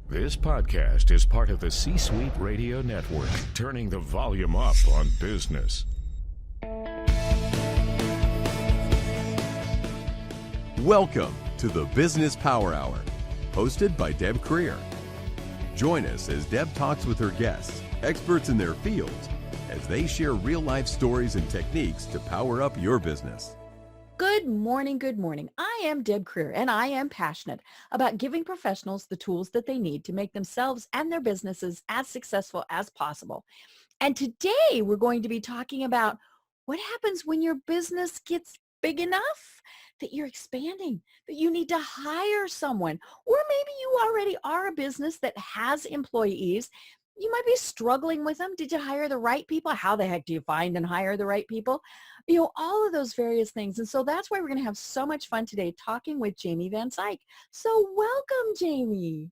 This podcast is part of the C-Suite Radio Network, turning the volume up on business. Welcome to the Business Power Hour, hosted by Deb Creer. Join us as Deb talks with her guests, experts in their fields, as they share real-life stories and techniques to power up your business. Good morning, good morning. I am Deb Creer, and I am passionate about giving professionals the tools that they need to make themselves and their businesses as successful as possible. And today we're going to be talking about what happens when your business gets big enough that you're expanding, that you need to hire someone, or maybe you already are a business that has employees. You might be struggling with them. Did you hire the right people? How the heck do you find and hire the right people? All of those various things. And so that's why we're going to have so much fun today talking with Jamie Van Cuyk. So welcome, Jamie.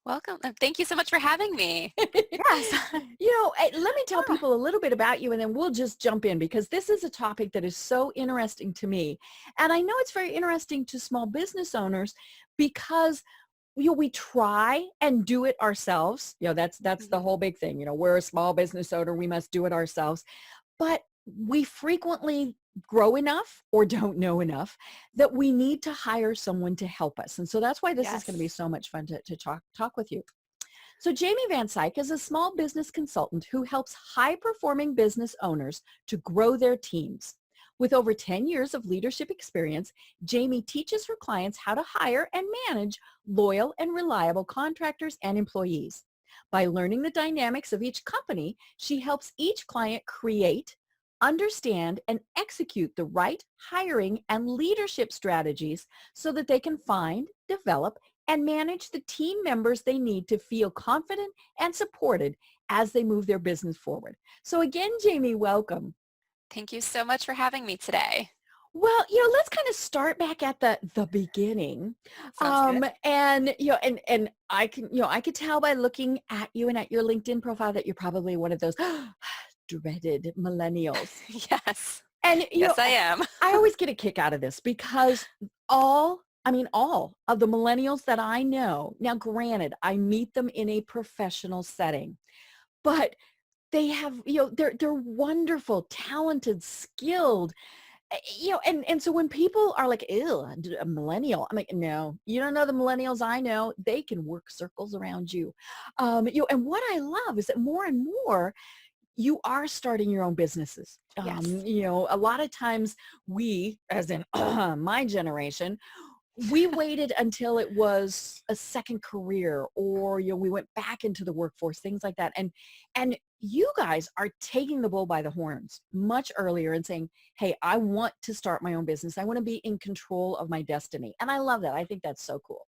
Welcome. Thank you so much for having me. Yes. Let me tell people a little bit about you and then we'll just jump in because this is a topic that is so interesting to me. And I know it's very interesting to small business owners because we try and do it ourselves. That's the whole big thing. We're a small business owner. We must do it ourselves. But we frequently grow enough or don't know enough that we need to hire someone to help us. And so that's why this is going to be so much fun to talk with you. So Jamie Van Cuyk is a small business consultant who helps high-performing business owners to grow their teams. With over 10 years of leadership experience, Jamie teaches her clients how to hire and manage loyal and reliable contractors and employees. By learning the dynamics of each company, she helps each client create, understand, and execute the right hiring and leadership strategies so that they can find, develop, and manage the team members they need to feel confident and supported as they move their business forward. So again, Jamie, welcome. Thank you so much for having me today. Well, let's kind of start back at the beginning. Sounds good. And I could tell by looking at you and at your LinkedIn profile that you're probably one of those dreaded millennials. Yes. And yes, I am. I always get a kick out of this because all of the millennials that I know, now granted, I meet them in a professional setting, but they have, they're wonderful, talented, skilled, and so when people are like, ew, a millennial, I'm like, no, you don't know the millennials I know. They can work circles around you. And what I love is that more and more you are starting your own businesses. Yes. A lot of times we, as in my generation, we waited until it was a second career or, we went back into the workforce, things like that. And you guys are taking the bull by the horns much earlier and saying, hey, I want to start my own business. I want to be in control of my destiny. And I love that. I think that's so cool.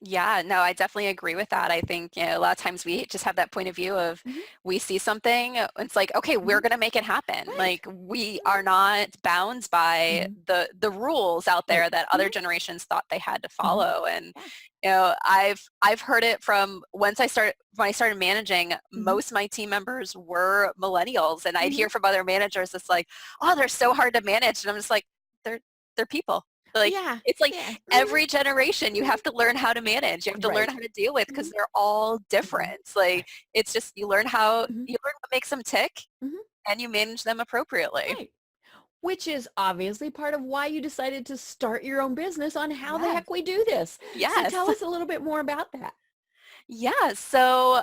Yeah, no, I definitely agree with that. I think, a lot of times we just have that point of view of we see something, it's like, okay, we're going to make it happen. Right. Like we are not bound by the rules out there that other generations thought they had to follow. And, I've heard it from when I started managing, most of my team members were millennials and I'd hear from other managers, it's like, oh, they're so hard to manage. And I'm just like, they're people. Like, it's like every generation you have to learn how to manage. You have to learn how to deal with because they're all different. Like, it's just, you learn what makes them tick and you manage them appropriately. Right. Which is obviously part of why you decided to start your own business on how the heck we do this. Yes. So tell us a little bit more about that. Yeah. So,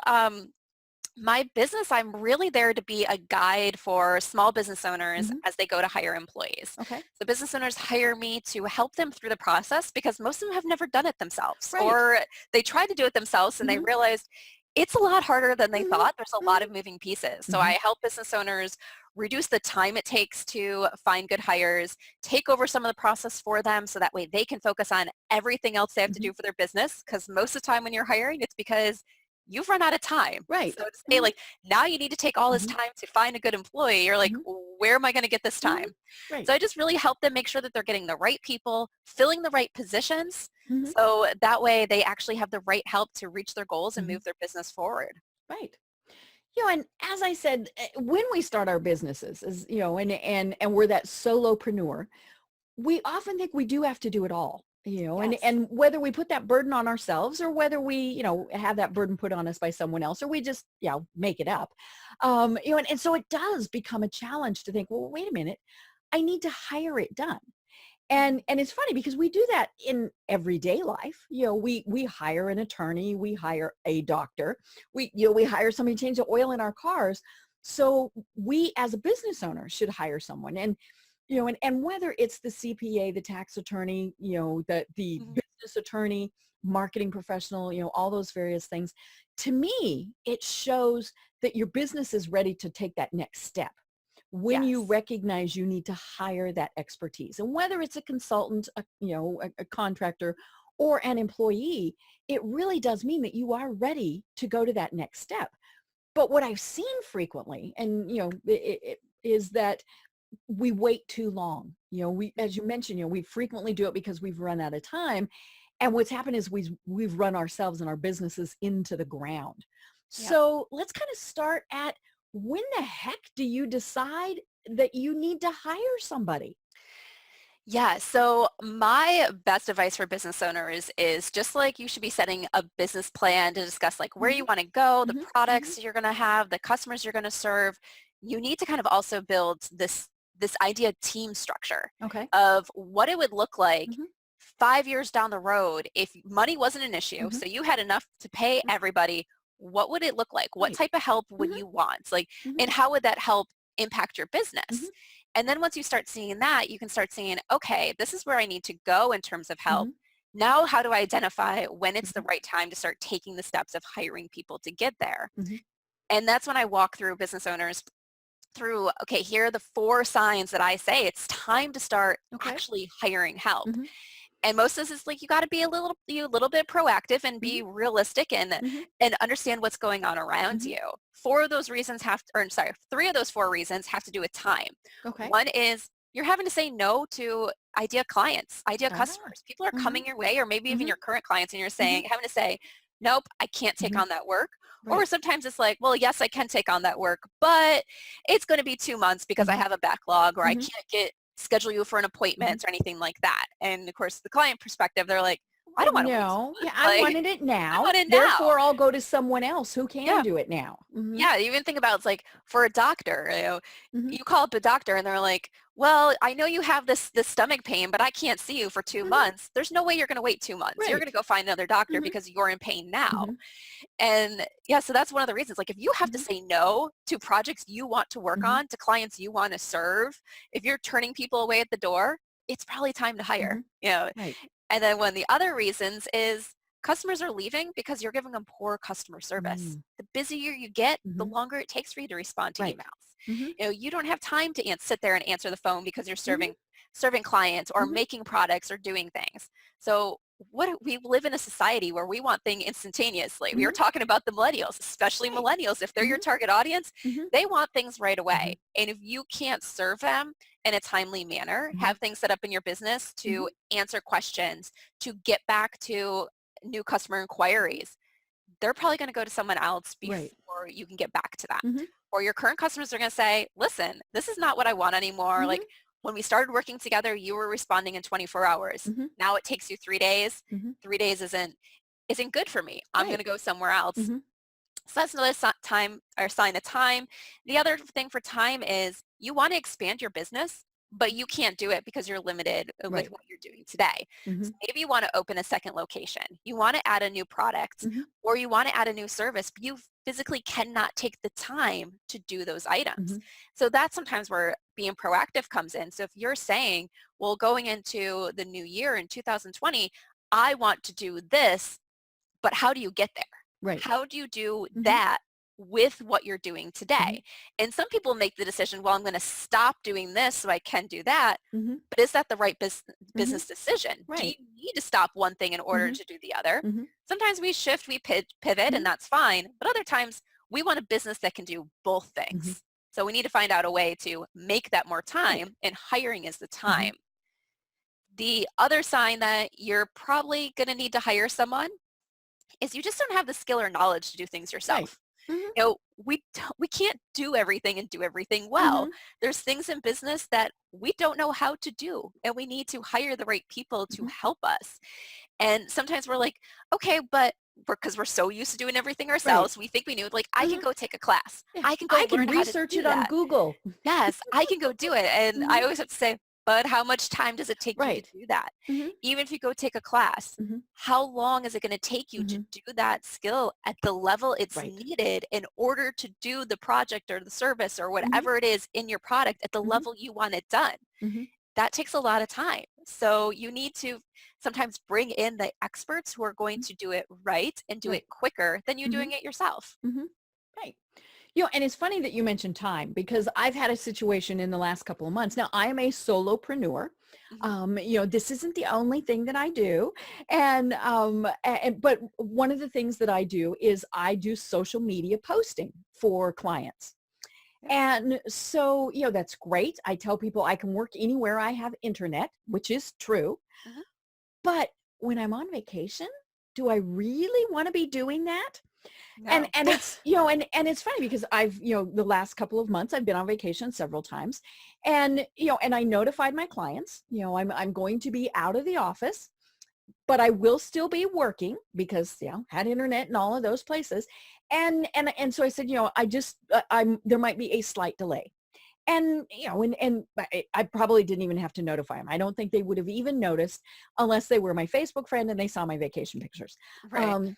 my business, I'm really there to be a guide for small business owners as they go to hire employees. Okay. So business owners hire me to help them through the process because most of them have never done it themselves Right. or they tried to do it themselves and they realized it's a lot harder than they thought. There's a lot of moving pieces. So I help business owners reduce the time it takes to find good hires, take over some of the process for them so that way they can focus on everything else they have to do for their business because most of the time when you're hiring, it's because you've run out of time. Right. So to say like, now you need to take all this time to find a good employee. You're like, where am I going to get this time? Right. So I just really help them make sure that they're getting the right people, filling the right positions. So that way they actually have the right help to reach their goals and move their business forward. Right. And as I said, when we start our businesses, and we're that solopreneur, we often think we do have to do it all. And, Yes. and whether we put that burden on ourselves or whether we, have that burden put on us by someone else, or we just, make it up. And so it does become a challenge to think, well, wait a minute, I need to hire it done. And it's funny because we do that in everyday life. We hire an attorney, we hire a doctor, we hire somebody to change the oil in our cars. So we as a business owner should hire someone. And whether it's the CPA, the tax attorney, the Mhm. business attorney, marketing professional, all those various things, to me, it shows that your business is ready to take that next step when you Yes. recognize you need to hire that expertise. And whether it's a consultant, a contractor, or an employee, it really does mean that you are ready to go to that next step. But what I've seen frequently, and it is that we wait too long. As you mentioned, we frequently do it because we've run out of time. And what's happened is we've run ourselves and our businesses into the ground. Yeah. So let's kind of start at, when the heck do you decide that you need to hire somebody? Yeah, so my best advice for business owners is just like you should be setting a business plan to discuss like where you Mhm, want to go, the mhm, mhm. products you're going to have, the customers you're going to serve. You need to kind of also build this idea team structure Okay. of what it would look like Mhm, 5 years down the road if money wasn't an issue, mhm, so you had enough to pay mhm. everybody. What would it look like? What Right. type of help would Mhm, you want? Like, mhm, and how would that help impact your mhm, business? And then once you start seeing that, you can start seeing, okay, this is where I need to go in terms of help. mhm, Now, how do I identify when it's the mhm, right time to start taking the steps of hiring people to get there? mhm. And that's when I walk through business owners through, okay, here are the 4 signs that I say it's time to start Okay. actually hiring help. Mhm, And most of this is like you got to be a little bit proactive and mhm, be realistic mhm, and understand what's going on around mhm. you. 4 of those reasons or sorry, 3 of those 4 reasons have to do with time. Okay. One is you're having to say no to idea clients, idea Ah. customers. People are Mhm, coming your way, or maybe even mhm, your current clients, and you're mhm, saying having to say, nope, I can't take mhm. on that work. Or Right. sometimes it's like, well, yes, I can take on that work, but it's going to be 2 months because I Mhm, have a backlog, or I mhm, can't schedule you for an mhm. appointment or anything like that. And of course, the client perspective, they're like, I Well, don't want to wait no. 2 Yeah, months. I Like, wanted it I now. want it now. Therefore, I'll go to someone else who can Yeah. do it now. Mhm, Yeah, you even think about it's like for a doctor, mhm. you call up a doctor and they're like, well, I know you have this stomach pain, but I can't see you for two Mhm. months. There's no way you're going to wait 2 months. You're going to Right. go find another doctor Mhm, because you're in pain now. mhm, And yeah, so that's one of the reasons. Like if you have to mhm, say no to projects you want to work mhm, on, to clients you want to serve, if you're turning people away at the door, it's probably time to hire. mhm. Right. And then one of the other reasons is customers are leaving because you're giving them poor customer service. Mm, The busier you get, the mhm. longer it takes for you to respond to Right. emails. Mhm, You don't have time to sit there and answer the phone because you're mhm, serving clients or mhm, making products or doing things. So we live in a society where we want things instantaneously. We were mhm. talking about the millennials, especially Right. millennials. If they're your Mhm, target audience, mhm, they want things right away. mhm, And if you can't serve them in a timely manner, mhm, have things set up in your business mhm. to answer questions, to get back to new customer inquiries, they're probably going to go to someone else Right. before you can get back to them. Mhm, Or your current customers are going to say, listen, this is not what I want anymore. mhm, Like when we started working together, you were responding in 24 hours. mhm, Now it takes you 3 days. mhm. 3 days isn't good for me. I'm going Right. to go somewhere else. Mhm, So that's another time or sign of time. The other thing for time is you want to expand your business, but you can't do it because you're limited with right. what you're doing today. So Mhm, maybe you want to open a second location. You want to add a new product mhm, or you want to add a new service, but you physically cannot take the time to do those items. mhm. So that's sometimes where being proactive comes in. So if you're saying, well, going into the new year in 2020, I want to do this, but how do you get there? Right. How do you do Mhm, that with what you're doing mhm, today? And some people make the decision, well, I'm going to stop doing this so I can do that. mhm, But is that the right mhm. business decision? Do you Right. need to stop one thing in order Mhm, to do the other? mhm, Sometimes we shift, we pivot, and mhm, that's fine. But other times we want a business that can do both mhm. things. So we need to find out a way to make that more Right. time, and hiring is the Mhm, time. The other sign that you're probably going to need to hire someone is you just don't have the skill or knowledge to do things right. yourself. Mhm. We can't do everything and do everything well. Mhm. There's things in business that we don't know how to do, and we need to hire the right people to Mhm. help us. And sometimes we're like, okay, but because we're so used to doing everything Right. ourselves, we think we knew, like, I can Mhm. go take a class. Yeah. I can go I can learn how to research do it on that. Google. Yes, I can go do it. And I Mhm. always have to say, but how much time does it take you to Right. do that? Mhm. Even if you go take a class, Mhm. how long is it going to take you to Mhm. do that skill at the level it's Right. needed in order to do the project or the service or Mhm. whatever it is in your product at the Mhm. level you want it done? Mhm. That takes a lot of time. So you need to sometimes bring in the experts who are going Mhm. to do it right and do Right. it quicker than you Mhm. doing it yourself. Mhm. Right. And it's funny that you mentioned time because I've had a situation in the last couple of months. Now, I am a solopreneur. Mhm. This isn't the only thing that I do. But one of the things that I do is I do social media posting for clients. Yeah. And so, that's great. I tell people I can work anywhere I have internet, which is true. Mhm. But when I'm on vacation, do I really want to be doing that? And No. and it's and it's funny because I've the last couple of months I've been on vacation several times, and I notified my clients, I'm going to be out of the office, but I will still be working because had internet in all of those places, and so I said, I just I'm there might be a slight delay. And I probably didn't even have to notify them. I don't think they would have even noticed unless they were my Facebook friend and they saw my vacation pictures. Right. Um,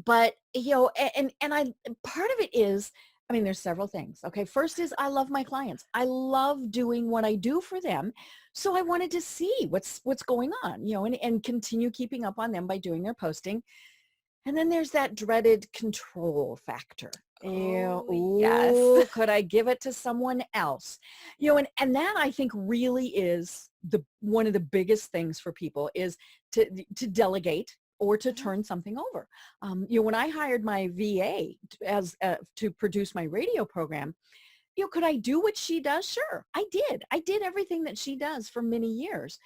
but and I part of it is, I mean, there's several things. Okay, first is I love my clients. I love doing what I do for them, so I wanted to see what's going on, and continue keeping up on them by doing their posting. And then there's that dreaded control factor. Oh, yes. Oh, could I give it to someone else? And that I think really is the one of the biggest things for people is to delegate or to Mhm. turn something over. When I hired my VA as to produce my radio program, could I do what she does? Sure, I did. I did everything that she does for many years.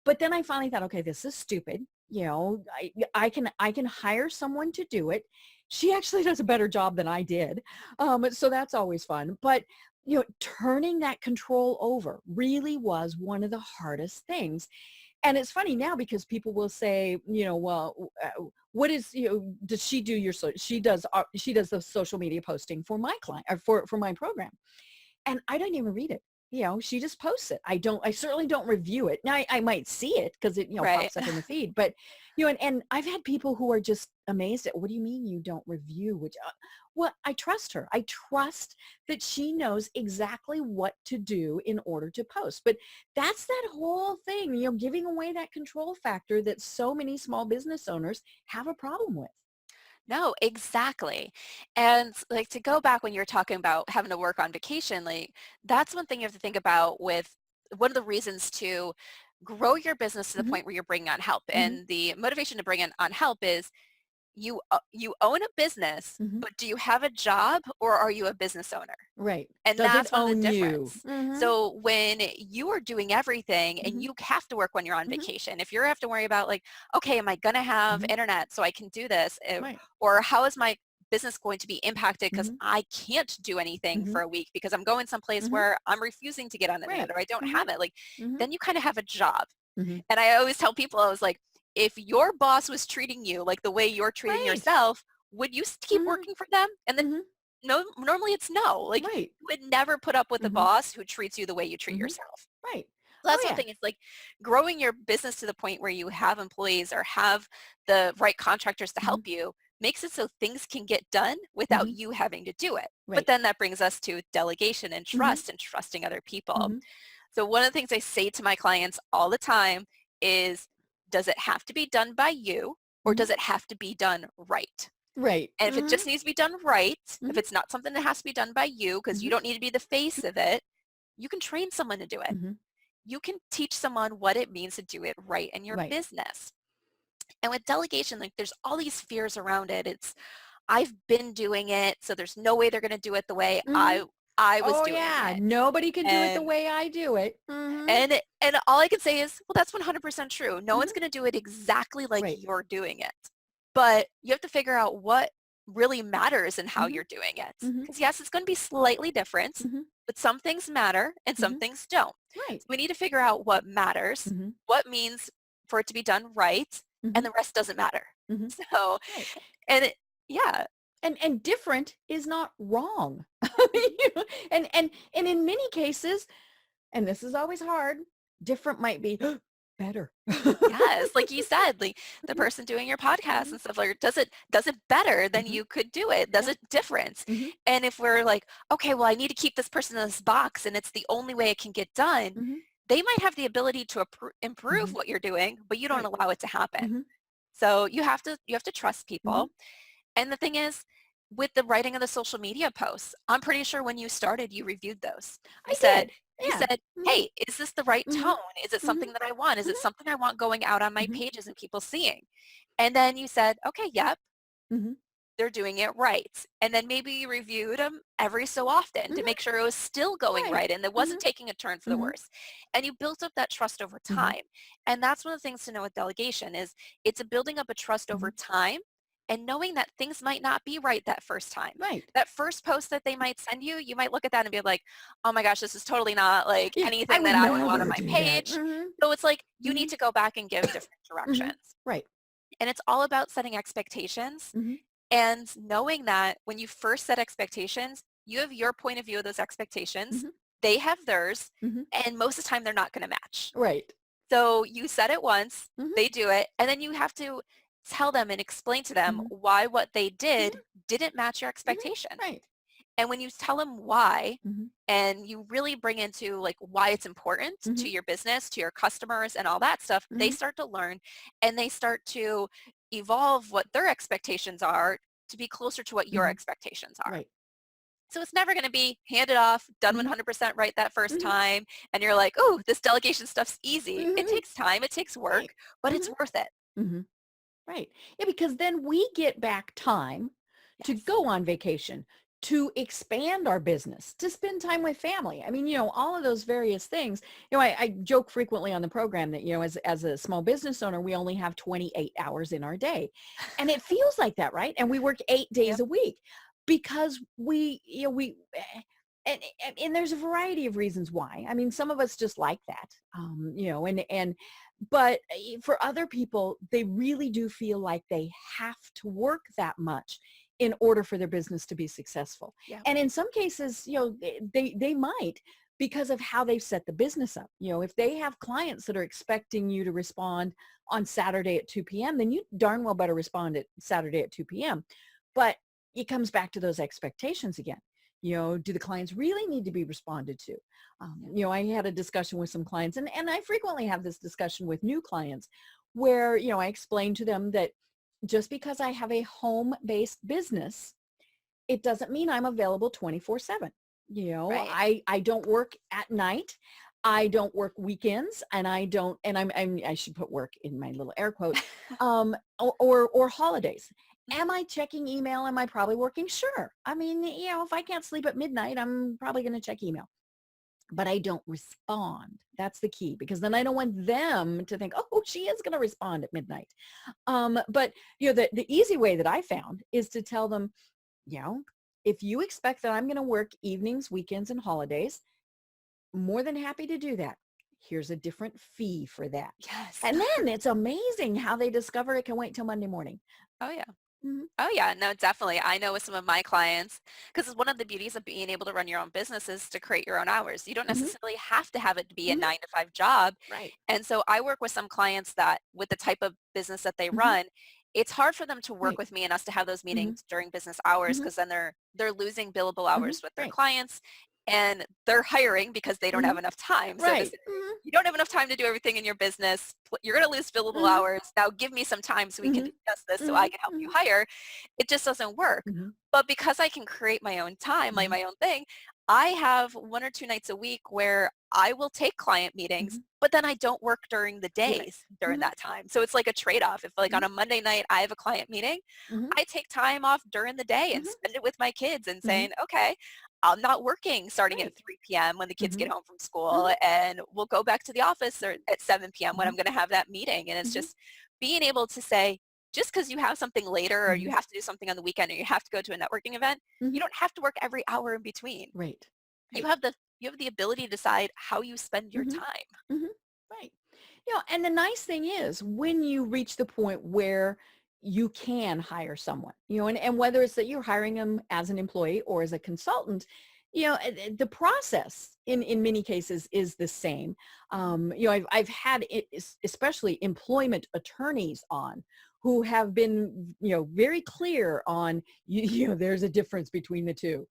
But then I finally thought, okay, this is stupid. I can hire someone to do it. She actually does a better job than I did. So that's always fun. But turning that control over really was one of the hardest things. And it's funny now because people will say, well, what is, does she do your, she does the social media posting for my client or for my program. And I don't even read it. She just posts it. I certainly don't review it. Now I might see it because it, Right. pops up in the feed, but, and I've had people who are just amazed at, what do you mean you don't review? Well, I trust her. I trust that she knows exactly what to do in order to post. But that's that whole thing, giving away that control factor that so many small business owners have a problem with. No, exactly. And like to go back when you're talking about having to work on vacation, like that's one thing you have to think about with one of the reasons to grow your business to the Hmm. point where you're bringing on help. Hmm. And the motivation to bring on help is you own a business, Hmm. but do you have a job or are you a business owner? Right. And Does it that's one of the own you? difference. Hmm. So when you are doing everything and Hmm. you have to work when you're on Hmm. vacation, if you have to worry about like, okay, am I going to have Hmm. internet so I can do this? Right. Or how is my business going to be impacted because Hmm. I can't do anything Hmm. for a week because I'm going someplace Hmm. where I'm refusing to get on the internet Right. or I don't Hmm. have it. Like, Hmm. then you kind of have a job. Hmm. And I always tell people, I was like, if your boss was treating you like the way you're treating Right. yourself, would you keep Hmm. working for them? And then Hmm. no, normally it's no. Like Right. you would never put up with a Hmm. boss who treats you the way you treat Hmm. yourself. Right. So Oh that's one yeah. thing. It's like growing your business to the point where you have employees or have the right contractors to Hmm. help you makes it so things can get done without Hmm. you having to do it. But Right. then that brings us to delegation Hmm. and trusting other people. Hmm. So one of the things I say to my clients all the time is, does it have to be done by you or Hmm. does it have to be done right? Right. And if it Hmm. just needs to be done right, if Hmm. it's not something that has to be done by you because you Hmm. don't need to be the face of it, you can train someone to do it. Hmm. You can teach someone what it means to do it right in your Right. business. And with delegation, like there's all these fears around it. It's I've been doing it, so there's no way they're going to do it the way Hmm. I was Oh doing yeah. it. Nobody can do it the And way I do it. Hmm. and all I can say is, well, that's 100% true. No one's Hmm. going to do it exactly like Right. you're doing it. But you have to figure out what really matters in how Mhm. you're doing it. Mhm. Because yes, it's going to be slightly different, Mhm. but some things matter and some Mhm. things don't. Right. So we need to figure out what matters, Mhm. what means for it to be done right, and Mhm. the rest doesn't matter. Mhm. So, Right. and it, yeah. And different is not wrong. Mhm. And in many cases, and this is always hard, different might be better. Yes, like you said, like the person doing your podcast Mhm. and stuff, like does it better than Mhm. you could do it? Does Yeah. it different? Mhm. And if we're like, okay, well, I need to keep this person in this box and it's the only way it can get done, Mhm. they might have the ability to improve Mhm. what you're doing, but you don't Right. allow it to happen. Mhm. So you have to trust Mhm. people. And the thing is, with the writing of the social media posts, I'm pretty sure when you started, you reviewed those. You I said, did. you Yeah. said, Mhm. hey, is this the right Mhm. tone? Is it Mhm. something that I want? Is it Mhm. something I want going out on my Mhm. pages and people seeing? And then you said, okay, yep, Mhm. they're doing it right. And then maybe you reviewed them every so often to Mhm. make sure it was still going Right. right and it Mhm. wasn't taking a turn for the Mhm. worse. And you built up that trust over Mhm. time. And that's one of the things to know with delegation is it's a building up a trust over Mhm. time and knowing that things might not be right that first time. Right. That first post that they might send you, you might look at that and be like, oh my gosh, this is totally not like Yeah, I anything would that I would want on never my do that. page. Mhm. So it's like you need Mhm. to go back and give different Mhm. directions. Right. And it's all about setting expectations Mhm. and knowing that when you first set expectations, you have your point of view of those expectations, Mhm. they have theirs, Mhm. and most of the time they're not going to match. Right. So you set it once, Mhm. they do it, and then you have to tell them and explain to them Mhm. why what they Mhm. did didn't match your Mhm. expectation. Right. And when you tell them why, Mhm. and you really bring into like why it's important to Mhm. your business, to your customers and all that stuff, they Mhm. start to learn and they start to evolve what their expectations are to be closer to what your Mhm. expectations are. Right. So it's never going to be handed off, done Mhm. 100% right that first Mhm. time, and you're like, oh, this delegation stuff's easy. It Mhm. takes time, it takes Right. work, but it's Mhm. worth it. Mhm. Right. Yeah, because then we get back time to Yes. go on vacation, to expand our business, to spend time with family. I mean, all of those various things. I joke frequently on the program that, as a small business owner, we only have 28 hours in our day. And it feels like that, right? And we work 8 days Yep. a week because and there's a variety of reasons why. I mean, some of us just like that, but for other people, they really do feel like they have to work that much in order for their business to be successful. Yep. And in some cases, they might, because of how they've set the business up. If they have clients that are expecting you to respond on Saturday at 2 p.m., then you darn well better respond at Saturday at 2 p.m. But it comes back to those expectations again. Do the clients really need to be responded to? I had a discussion with some clients, and I frequently have this discussion with new clients where, I explain to them that just because I have a home-based business, it doesn't mean I'm available 24/7. Right. I don't work at night. I don't work weekends, and I don't, and I should put work in my little air quotes, or holidays. Am Mhm. I checking email? Am I probably working? Sure. I mean, if I can't sleep at midnight, I'm probably going to check email, but I don't respond. That's the key, because then I don't want them to think, oh, she is going to respond at midnight. But the easy way that I found is to tell them, you know, if you expect that I'm going to work evenings, weekends, and holidays, more than happy to do that. Here's a different fee for that. Yes. And then it's amazing how they discover it can wait till Monday morning. Oh, yeah. Mhm. Oh yeah, no, definitely. I know with some of my clients, because one of the beauties of being able to run your own business is to create your own hours. You don't Mhm. necessarily have to have it to be a Mhm. 9 to 5 job. Right. And so I work with some clients that with the type of business that they Mhm. run, it's hard for them to work Right. with me and us to have those Mhm. meetings during business hours Mhm. because then they're losing billable Mhm. hours with their Right. clients and they're hiring because they don't have Mhm. enough time. So to Right. say, Mhm. you don't have enough time to do everything in your business. You're going to lose billable Mhm. hours. Now give me some time so we can Mhm. discuss this so I Mhm. can help you Mhm. hire. It just doesn't work. Mhm. But because I can create my own time, like Mhm. my own thing, I have 1 or 2 nights a week where I will take client meetings, Mhm. but then I don't work during the Right. days during Mhm. that time. So it's like a trade-off. If like on Mhm. a Monday night I have a client meeting, Mhm. I take time off during the day and Mhm. spend it with my kids and Mhm. saying, okay, I'm not working starting at Right. 3 p.m. when the kids get Mhm. home from school Mhm. and we'll go back to the office or at 7 p.m. when Mhm. I'm going to have that meeting. And it's Mhm. just being able to say, just because you have something later or you Mhm. have to do something on the weekend or you have to go to a networking event, you Mhm. don't have to work every hour in between. Right. You Right. have the you have the ability to decide how you spend your Mhm. time. Mhm. Right. And the nice thing is when you reach the point where you can hire someone, and whether it's that you're hiring them as an employee or as a consultant, the process in many cases is the same. I've had it, especially employment attorneys on who have been, very clear on, there's a difference between the two.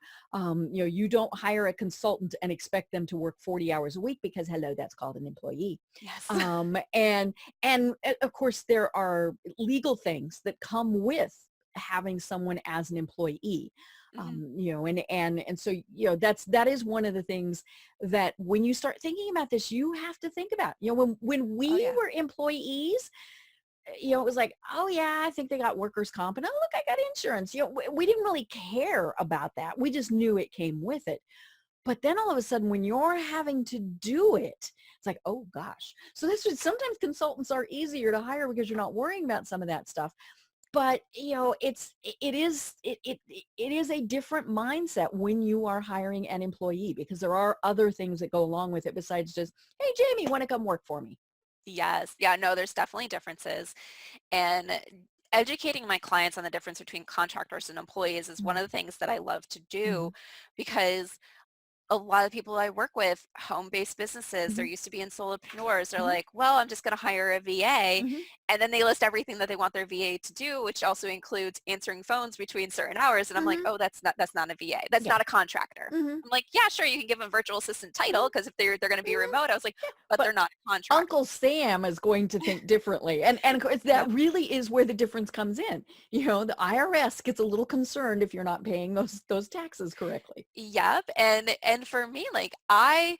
You don't hire a consultant and expect them to work 40 hours a week because hello, that's called an employee. Yes. And of course there are legal things that come with having someone as an employee. Mhm. And so that is one of the things that when you start thinking about this, you have to think about. When Oh, we yeah. were employees, it was like, oh yeah, I think they got workers' comp, and oh look, I got insurance. We didn't really care about that. We just knew it came with it. But then all of a sudden, when you're having to do it, it's like, oh gosh. So sometimes consultants are easier to hire because you're not worrying about some of that stuff. But it is a different mindset when you are hiring an employee because there are other things that go along with it besides just, hey Jamie, want to come work for me? Yes. Yeah, no, there's definitely differences. And educating my clients on the difference between contractors and employees is one Mhm. of the things that I love to do Mhm. because a lot of people I work with, home-based businesses, they're Mhm. used to being solopreneurs. They're Mhm. like, well, I'm just going to hire a VA. Mhm. And then they list everything that they want their VA to do, which also includes answering phones between certain hours. And I'm like, Mhm. oh, that's not a VA. That's Yeah. not a contractor. Mhm. I'm like, yeah, sure, you can give them virtual assistant title Mhm. because if they're going to be Mhm. remote, I was like, Yeah. but they're But not a contractor. Uncle Sam is going to think differently. And of course, that Yep. really is where the difference comes in. The IRS gets a little concerned if you're not paying those taxes correctly. Yep. And for me, like I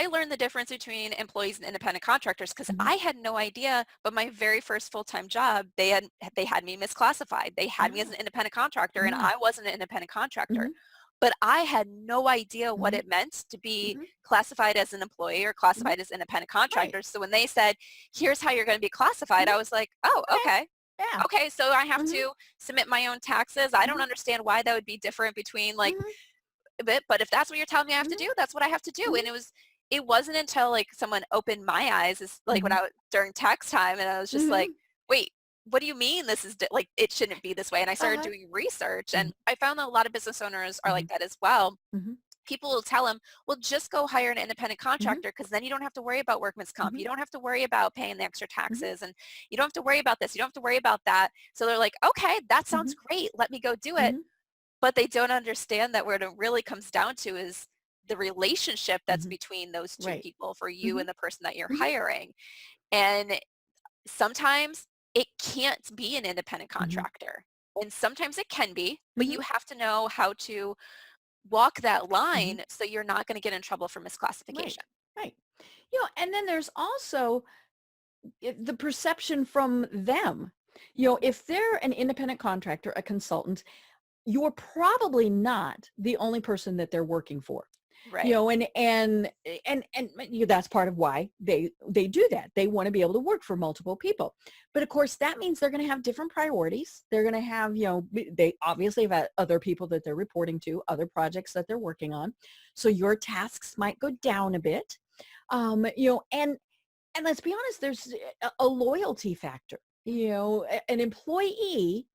learned the difference between employees and independent contractors because Mhm. I had no idea, but my very first full-time job, they had me misclassified. They had me as Ah. an independent contractor and Mm. I wasn't an independent contractor. Mhm. But I had no idea what Mhm. it meant to be Mhm. classified as an employee or Mhm. classified as independent Right. contractor. So when they said, here's how you're going to be classified, Mhm. I was like, oh, Okay. okay. Yeah. Okay, so I have Mhm. to submit my own taxes. I don't Mhm. understand why that would be different between like Mhm. but if that's what you're telling me I have to Mhm. do, that's what I have to do. Mhm. And it wasn't until like someone opened my eyes is like when Mhm. I was during tax time and I was just like, Mhm. wait, what do you mean this is like it shouldn't be this way? And I started Uh-huh. doing research Mhm. and I found that a lot of business owners are like Mhm. that as well. Mhm. People will tell them, well, just go hire an independent Mhm. contractor because then you don't have to worry about workman's comp. Mhm. You don't have to worry about paying the extra Mhm. taxes and you don't have to worry about this. You don't have to worry about that. So they're like, okay, that sounds Mhm. great. Let me go do it. Mhm. But they don't understand that what it really comes down to is the relationship that's Mhm. between those two Right. people for you Mhm. and the person that you're Mhm. hiring. And sometimes it can't be an independent Mhm. contractor. And sometimes it can be, but Mhm. you have to know how to walk that Mhm. line so you're not going to get in trouble for Right. misclassification. Right. And then there's also the perception from them. If they're an independent contractor, a consultant, you're probably not the only person that they're working for. Right. That's part of why they do that. They want to be able to work for multiple people. But of course, that means they're going to have different priorities. They're going to have, they obviously have other people that they're reporting to, other projects that they're working on. So your tasks might go down a bit. And let's be honest, there's a loyalty factor. An employee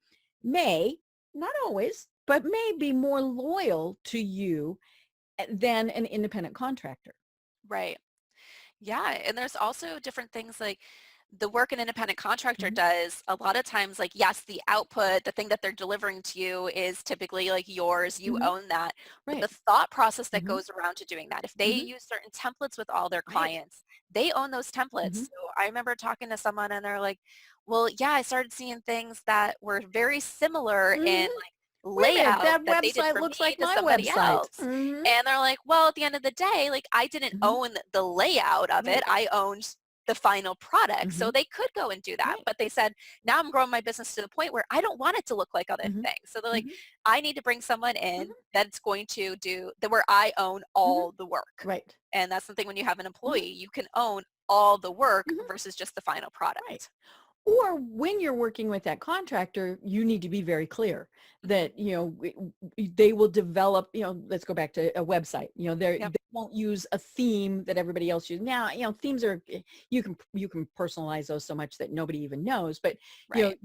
may, not always, but may be more loyal to you than an independent contractor. Right. Yeah, and there's also different things like the work an independent contractor Mhm. does. A lot of times, like, yes, the output, the thing that they're delivering to you is typically like yours, you Mhm. own that. But Right. the thought process that Mhm. goes around to doing that, if they Mhm. use certain templates with all their Right. clients, they own those templates. Mhm. So I remember talking to someone and they're like, well, yeah, I started seeing things that were very similar in Mhm. like Wait a minute, layout that that they did website for looks me like to my somebody website. else. Mhm. And they're like, well, at the end of the day, like I didn't Mhm. own the layout of it. Right. I owned the final product. So Mhm. they could go and do that. Right. But they said, now I'm growing my business to the point where I don't want it to look like other Mhm. things. So they're like, Mhm. I need to bring someone in Mhm. that's going to do that where I own Mhm. all the work. Right. And that's something when you have an Mhm. employee, you can own all the work Mhm. versus just the final Right. product. Or when you're working with that contractor, you need to be very clear that, they will develop, let's go back to a website, Yep. they won't use a theme that everybody else uses. Now, themes are, you can personalize those so much that nobody even knows, but, Right.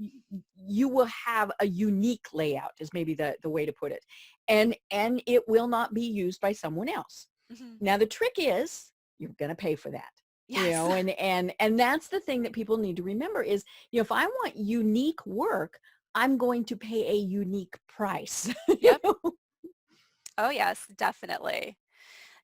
you will have a unique layout is maybe the way to put it. And it will not be used by someone else. Hmm. Now, the trick is you're going to pay for that. Yes. And that's the thing that people need to remember is, if I want unique work, I'm going to pay a unique price. Yep. Oh, yes, definitely.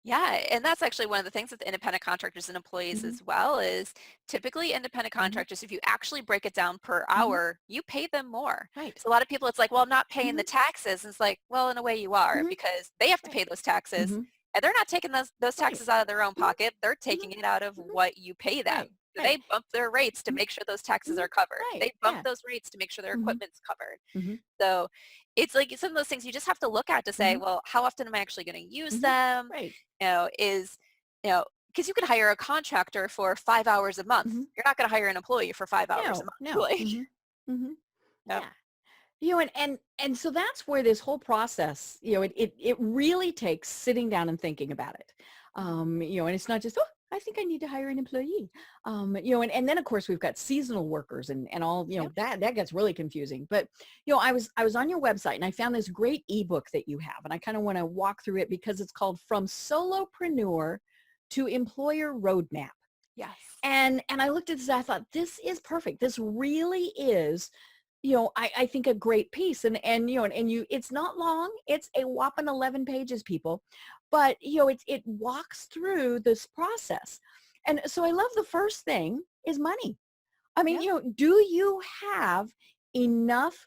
Yeah, and that's actually one of the things with independent contractors and employees Hmm. as well is typically independent Hmm. contractors, if you actually break it down per Hmm. hour, you pay them more. Right. So a lot of people, it's like, well, I'm not paying Hmm. the taxes. And it's like, well, in a way you are Hmm. because they have to Right. pay those taxes Hmm. and they're not taking those Right. taxes out of their own Hmm. pocket. They're Hmm. taking it out of Hmm. what you pay them. Right. So Right. they bump their rates to Hmm. make sure those taxes Hmm. are covered. Right. They bump Yeah. those rates to make sure their Hmm. equipment's covered. Hmm. So it's like some of those things you just have to look at to say, Hmm. well, how often am I actually going to use Hmm. them? Right. Is, because you could hire a contractor for 5 hours a month. Hmm. You're not going to hire an employee for 5 hours a No, month. no. Like, Hmm. Hmm. yep. Yeah. And so that's where this whole process, it really takes sitting down and thinking about it. Mhm. And it's not just, oh, I think I need to hire an employee. And then of course we've got seasonal workers and all, Yep. that gets really confusing. But, I was on your website and I found this great ebook that you have, and I kind of want to walk through it because it's called From Solopreneur to Employer Roadmap. Yes. And I looked at this, I thought, this is perfect. This really is, I think a great piece. And it's not long. It's a whopping 11 pages, people. But, it walks through this process. And so I love the first thing is money. I mean, Yep. do you have enough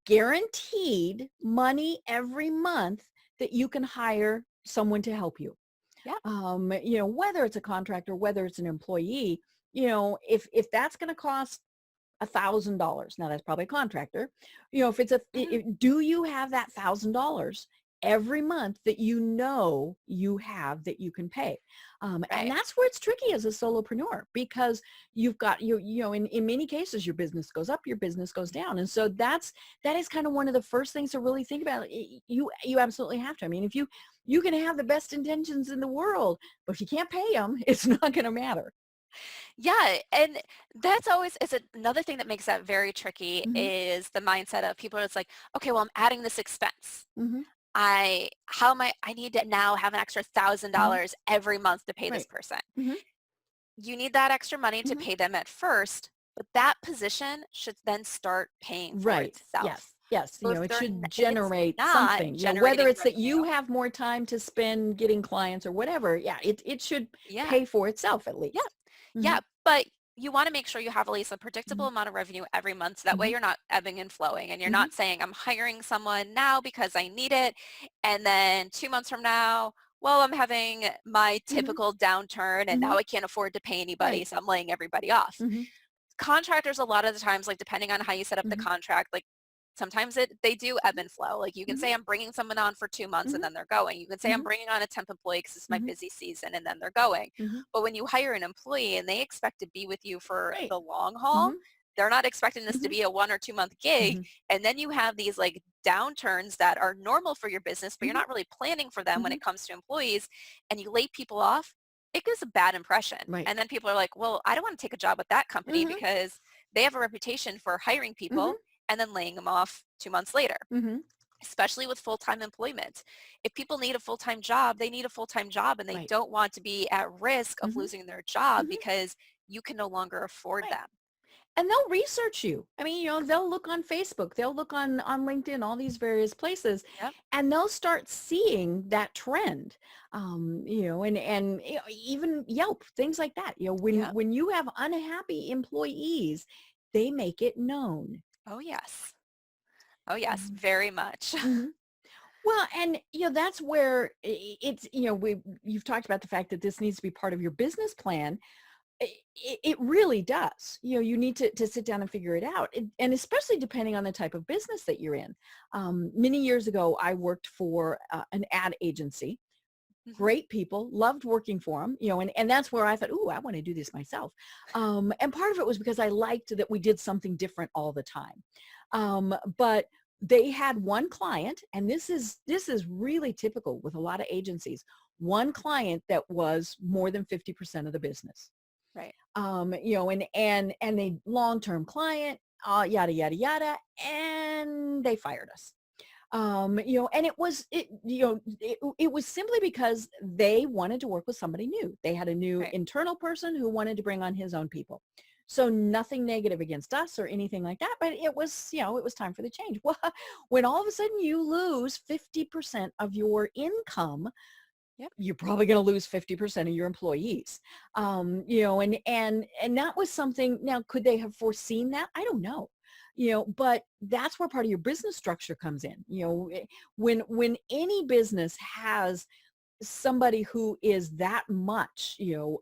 guaranteed money every month that you can hire someone to help you? Yep. Whether it's a contractor, whether it's an employee, if that's going to cost $1,000, now that's probably a contractor, if it's Mhm. do you have that $1,000 every month that you have that you can pay? And Right. that's where it's tricky as a solopreneur, because you've got in many cases your business goes up, your business goes down. And so that is kind of one of the first things to really think about. You absolutely have to. I mean, if you can have the best intentions in the world, but if you can't pay them, it's not going to matter. Yeah, and that's always is another thing that makes that very tricky Hmm. is the mindset of people. It's like, okay, well, I'm adding this expense. Hmm. I need to now have an extra thousand Hmm. dollars every month to pay this Right. person. Hmm. You need that extra money to Hmm. pay them at first, but that position should then start paying for Right. itself. Yes. Yes. So It should if it's generate not something, whether generating it's that revenue, you have more time to spend getting clients or whatever. Yeah. It should yeah, pay for itself at yeah, least. Hmm. yeah. But you want to make sure you have at least a predictable Hmm. amount of revenue every month. So that way Hmm. you're not ebbing and flowing and you're Hmm. not saying I'm hiring someone now because I need it. And then 2 months from now, well, I'm having my Hmm. typical downturn and Hmm. now I can't afford to pay anybody. Right. So I'm laying everybody off. Hmm. Contractors, a lot of the times, like depending on how you set up the Hmm. contract, like sometimes they do ebb and flow. Like you can Hmm. say I'm bringing someone on for 2 months and Hmm. then they're going. You can say I'm Hmm. bringing on a temp employee because it's my Hmm. busy season and then they're going. Hmm. But when you hire an employee and they expect to be with you for Right. the long haul, Hmm. they're not expecting this to Hmm. be a 1 or 2 month gig. Hmm. And then you have these like downturns that are normal for your business, but you're Hmm. not really planning for them when Hmm. it comes to employees and you lay people off. It gives a bad impression. Right. And then people are like, well, I don't want to take a job with that company Hmm. because they have a reputation for hiring Hmm. people and then laying them off 2 months later, Hmm. especially with full-time employment. If people need a full-time job, they need a full-time job and they Right. don't want to be at risk of Hmm. losing their job Hmm. because you can no longer afford Right. them. And they'll research you. I mean, they'll look on Facebook, they'll look on LinkedIn, all these various places, Yep. and they'll start seeing that trend. And even Yelp, things like that. Yep. When you have unhappy employees, they make it known. Oh, yes. Oh, yes, Mhm. very much. Mhm. Well, and that's where it's you've talked about the fact that this needs to be part of your business plan. It really does. You need to sit down and figure it out. And especially depending on the type of business that you're in. Many years ago, I worked for an ad agency, Mhm. great people, loved working for them, and that's where I thought, ooh, I want to do this myself. And part of it was because I liked that we did something different all the time. But they had one client, and this is really typical with a lot of agencies, one client that was more than 50% of the business. Right. And a long-term client, yada, yada, yada, and they fired us. And it was simply because they wanted to work with somebody new. They had a new Right. internal person who wanted to bring on his own people. So nothing negative against us or anything like that, but it was time for the change. Well, when all of a sudden you lose 50% of your income, Yep. you're probably going to lose 50% of your employees. And that was something. Now, could they have foreseen that? I don't know. But that's where part of your business structure comes in. When any business has somebody who is that much,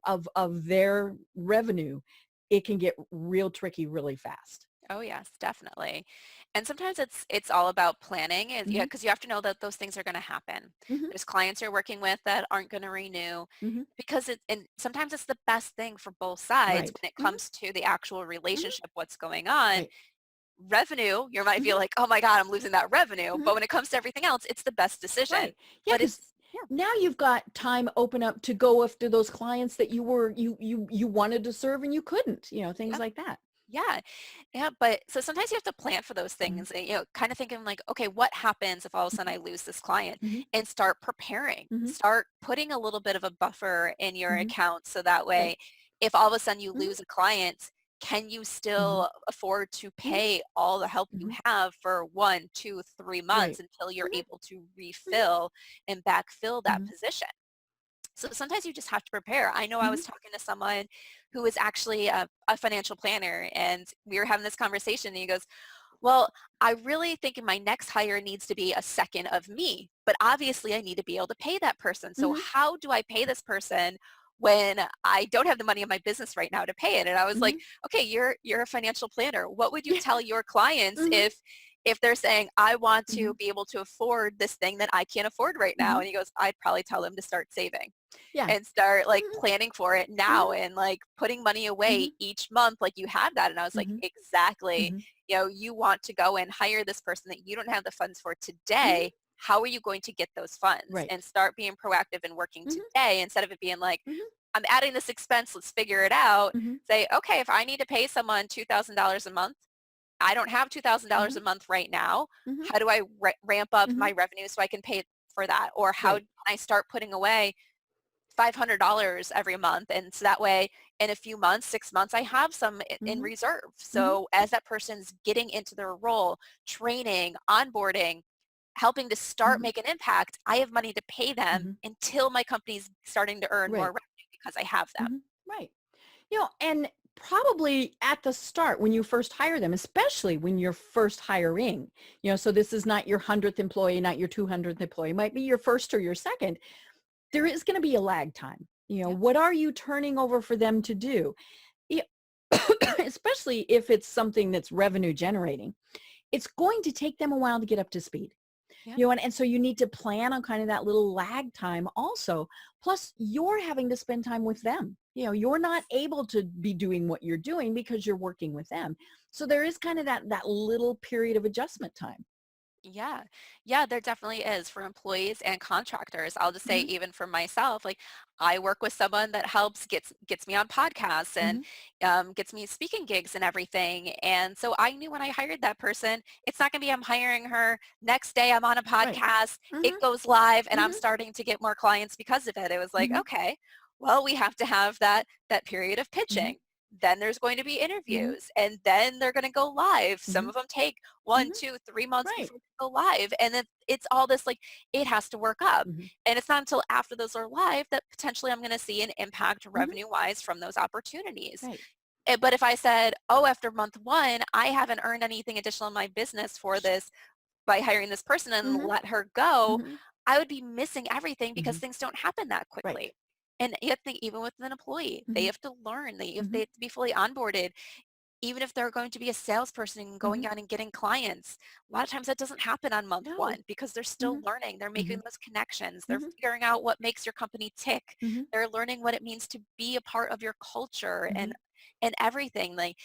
of their revenue, it can get real tricky really fast. Oh yes, definitely. And sometimes it's all about planning. Yeah, Hmm. because you have to know that those things are going to happen. Hmm. There's clients you're working with that aren't going to renew Hmm. because and sometimes it's the best thing for both sides Right. when it Hmm. comes to the actual Hmm. relationship, what's going on. Right. Revenue, you might feel Hmm. like, oh my God, I'm losing that revenue. Hmm. But when it comes to everything else, it's the best decision. Right. Yeah, But because it's, yeah, now you've got time open up to go after those clients that you wanted to serve and you couldn't, things yeah, like that. yeah, yeah. But so sometimes you have to plan for those Mhm. things and, kind of thinking like, okay, what happens if all of a sudden I lose this client, Mhm. and start preparing, Mhm. start putting a little bit of a buffer in your Mhm. account. So that Right. way, if all of a sudden you Mhm. lose a client, can you Mhm. still afford to Mhm. pay all the help you Mhm. have for 1, 2, 3 months Right. until you're Mhm. able to Mhm. refill and backfill that Mhm. position? So sometimes you just have to prepare. I know I Mhm. was talking to someone who is actually a financial planner, and we were having this conversation, and he goes, well, I really think my next hire needs to be a second of me, but obviously I need to be able to pay that person. So Mhm. how do I pay this person when I don't have the money in my business right now to pay it? And I was like, Mhm. okay, you're a financial planner. What would you Yeah. tell your clients Mhm. if they're saying, I want to Mhm. be able to afford this thing that I can't afford right now? Mhm. And he goes, I'd probably tell them to start saving Yeah. and start like Mhm. planning for it now Mhm. and like putting money away Mhm. each month like you have that. And I was like, Mhm. exactly. Mhm. You want to go and hire this person that you don't have the funds for Mhm. today. How are you going to get those funds? Right. And start being proactive and working Mhm. today instead of it being like, Mhm. I'm adding this expense, let's figure it out. Mhm. Say, okay, if I need to pay someone $2,000 a month, I don't have $2,000 Mhm. a month right now. Mhm. How do I ramp up Mhm. my revenue so I can pay for that? Or how Right. can I start putting away $500 every month? And so that way, in a few months, 6 months, I have some in Mhm. reserve. Mhm. So as that person's getting into their role, training, onboarding, helping to start Mhm. make an impact, I have money to pay them Mhm. until my company's starting to earn more Right. revenue because I have them. Mhm. Right. And probably at the start when you first hire them, especially when you're first hiring, so this is not your 100th employee, not your 200th employee, it might be your first or your second. There is going to be a lag time. Yep. What are you turning over for them to do? Yeah, especially if it's something that's revenue generating, it's going to take them a while to get up to speed. Yep. And so you need to plan on kind of that little lag time also. Plus, you're having to spend time with them. You're not able to be doing what you're doing because you're working with them. So there is kind of that little period of adjustment time. Yeah. Yeah, there definitely is for employees and contractors. I'll just say Hmm. even for myself, like I work with someone that helps gets me on podcasts and Hmm. gets me speaking gigs and everything. And so I knew when I hired that person, it's not going to be I'm hiring her next day I'm on a Right. podcast, it Hmm. goes live and I'm Hmm. starting to get more clients because of it. It was like, Hmm. okay, well, we have to have that period of Hmm. pitching. Then there's going to be Hmm. interviews and then they're going to go live. Some Hmm. of them take one, Hmm. 2, 3 months Right. before they go live. And then it's all this like, it has to work up. Hmm. And it's not until after those are live that potentially I'm going to see an impact Hmm. revenue wise from those opportunities. Right. But if I said, oh, after month one, I haven't earned anything additional in my business for this by hiring this person and Hmm. let her go, Hmm. I would be missing everything because Hmm. things don't happen that Right. quickly. And you have to think even with an employee, they Hmm. have to learn, they Hmm. have to be fully onboarded. even if they're going to be a salesperson and going Mhm. out and getting clients, a lot of times that doesn't happen on month No. one because they're still Mhm. learning. They're making Mhm. those connections. They're Mhm. figuring out what makes your company tick. Mhm. They're learning what it means to be a part of your culture Mhm. and everything. Like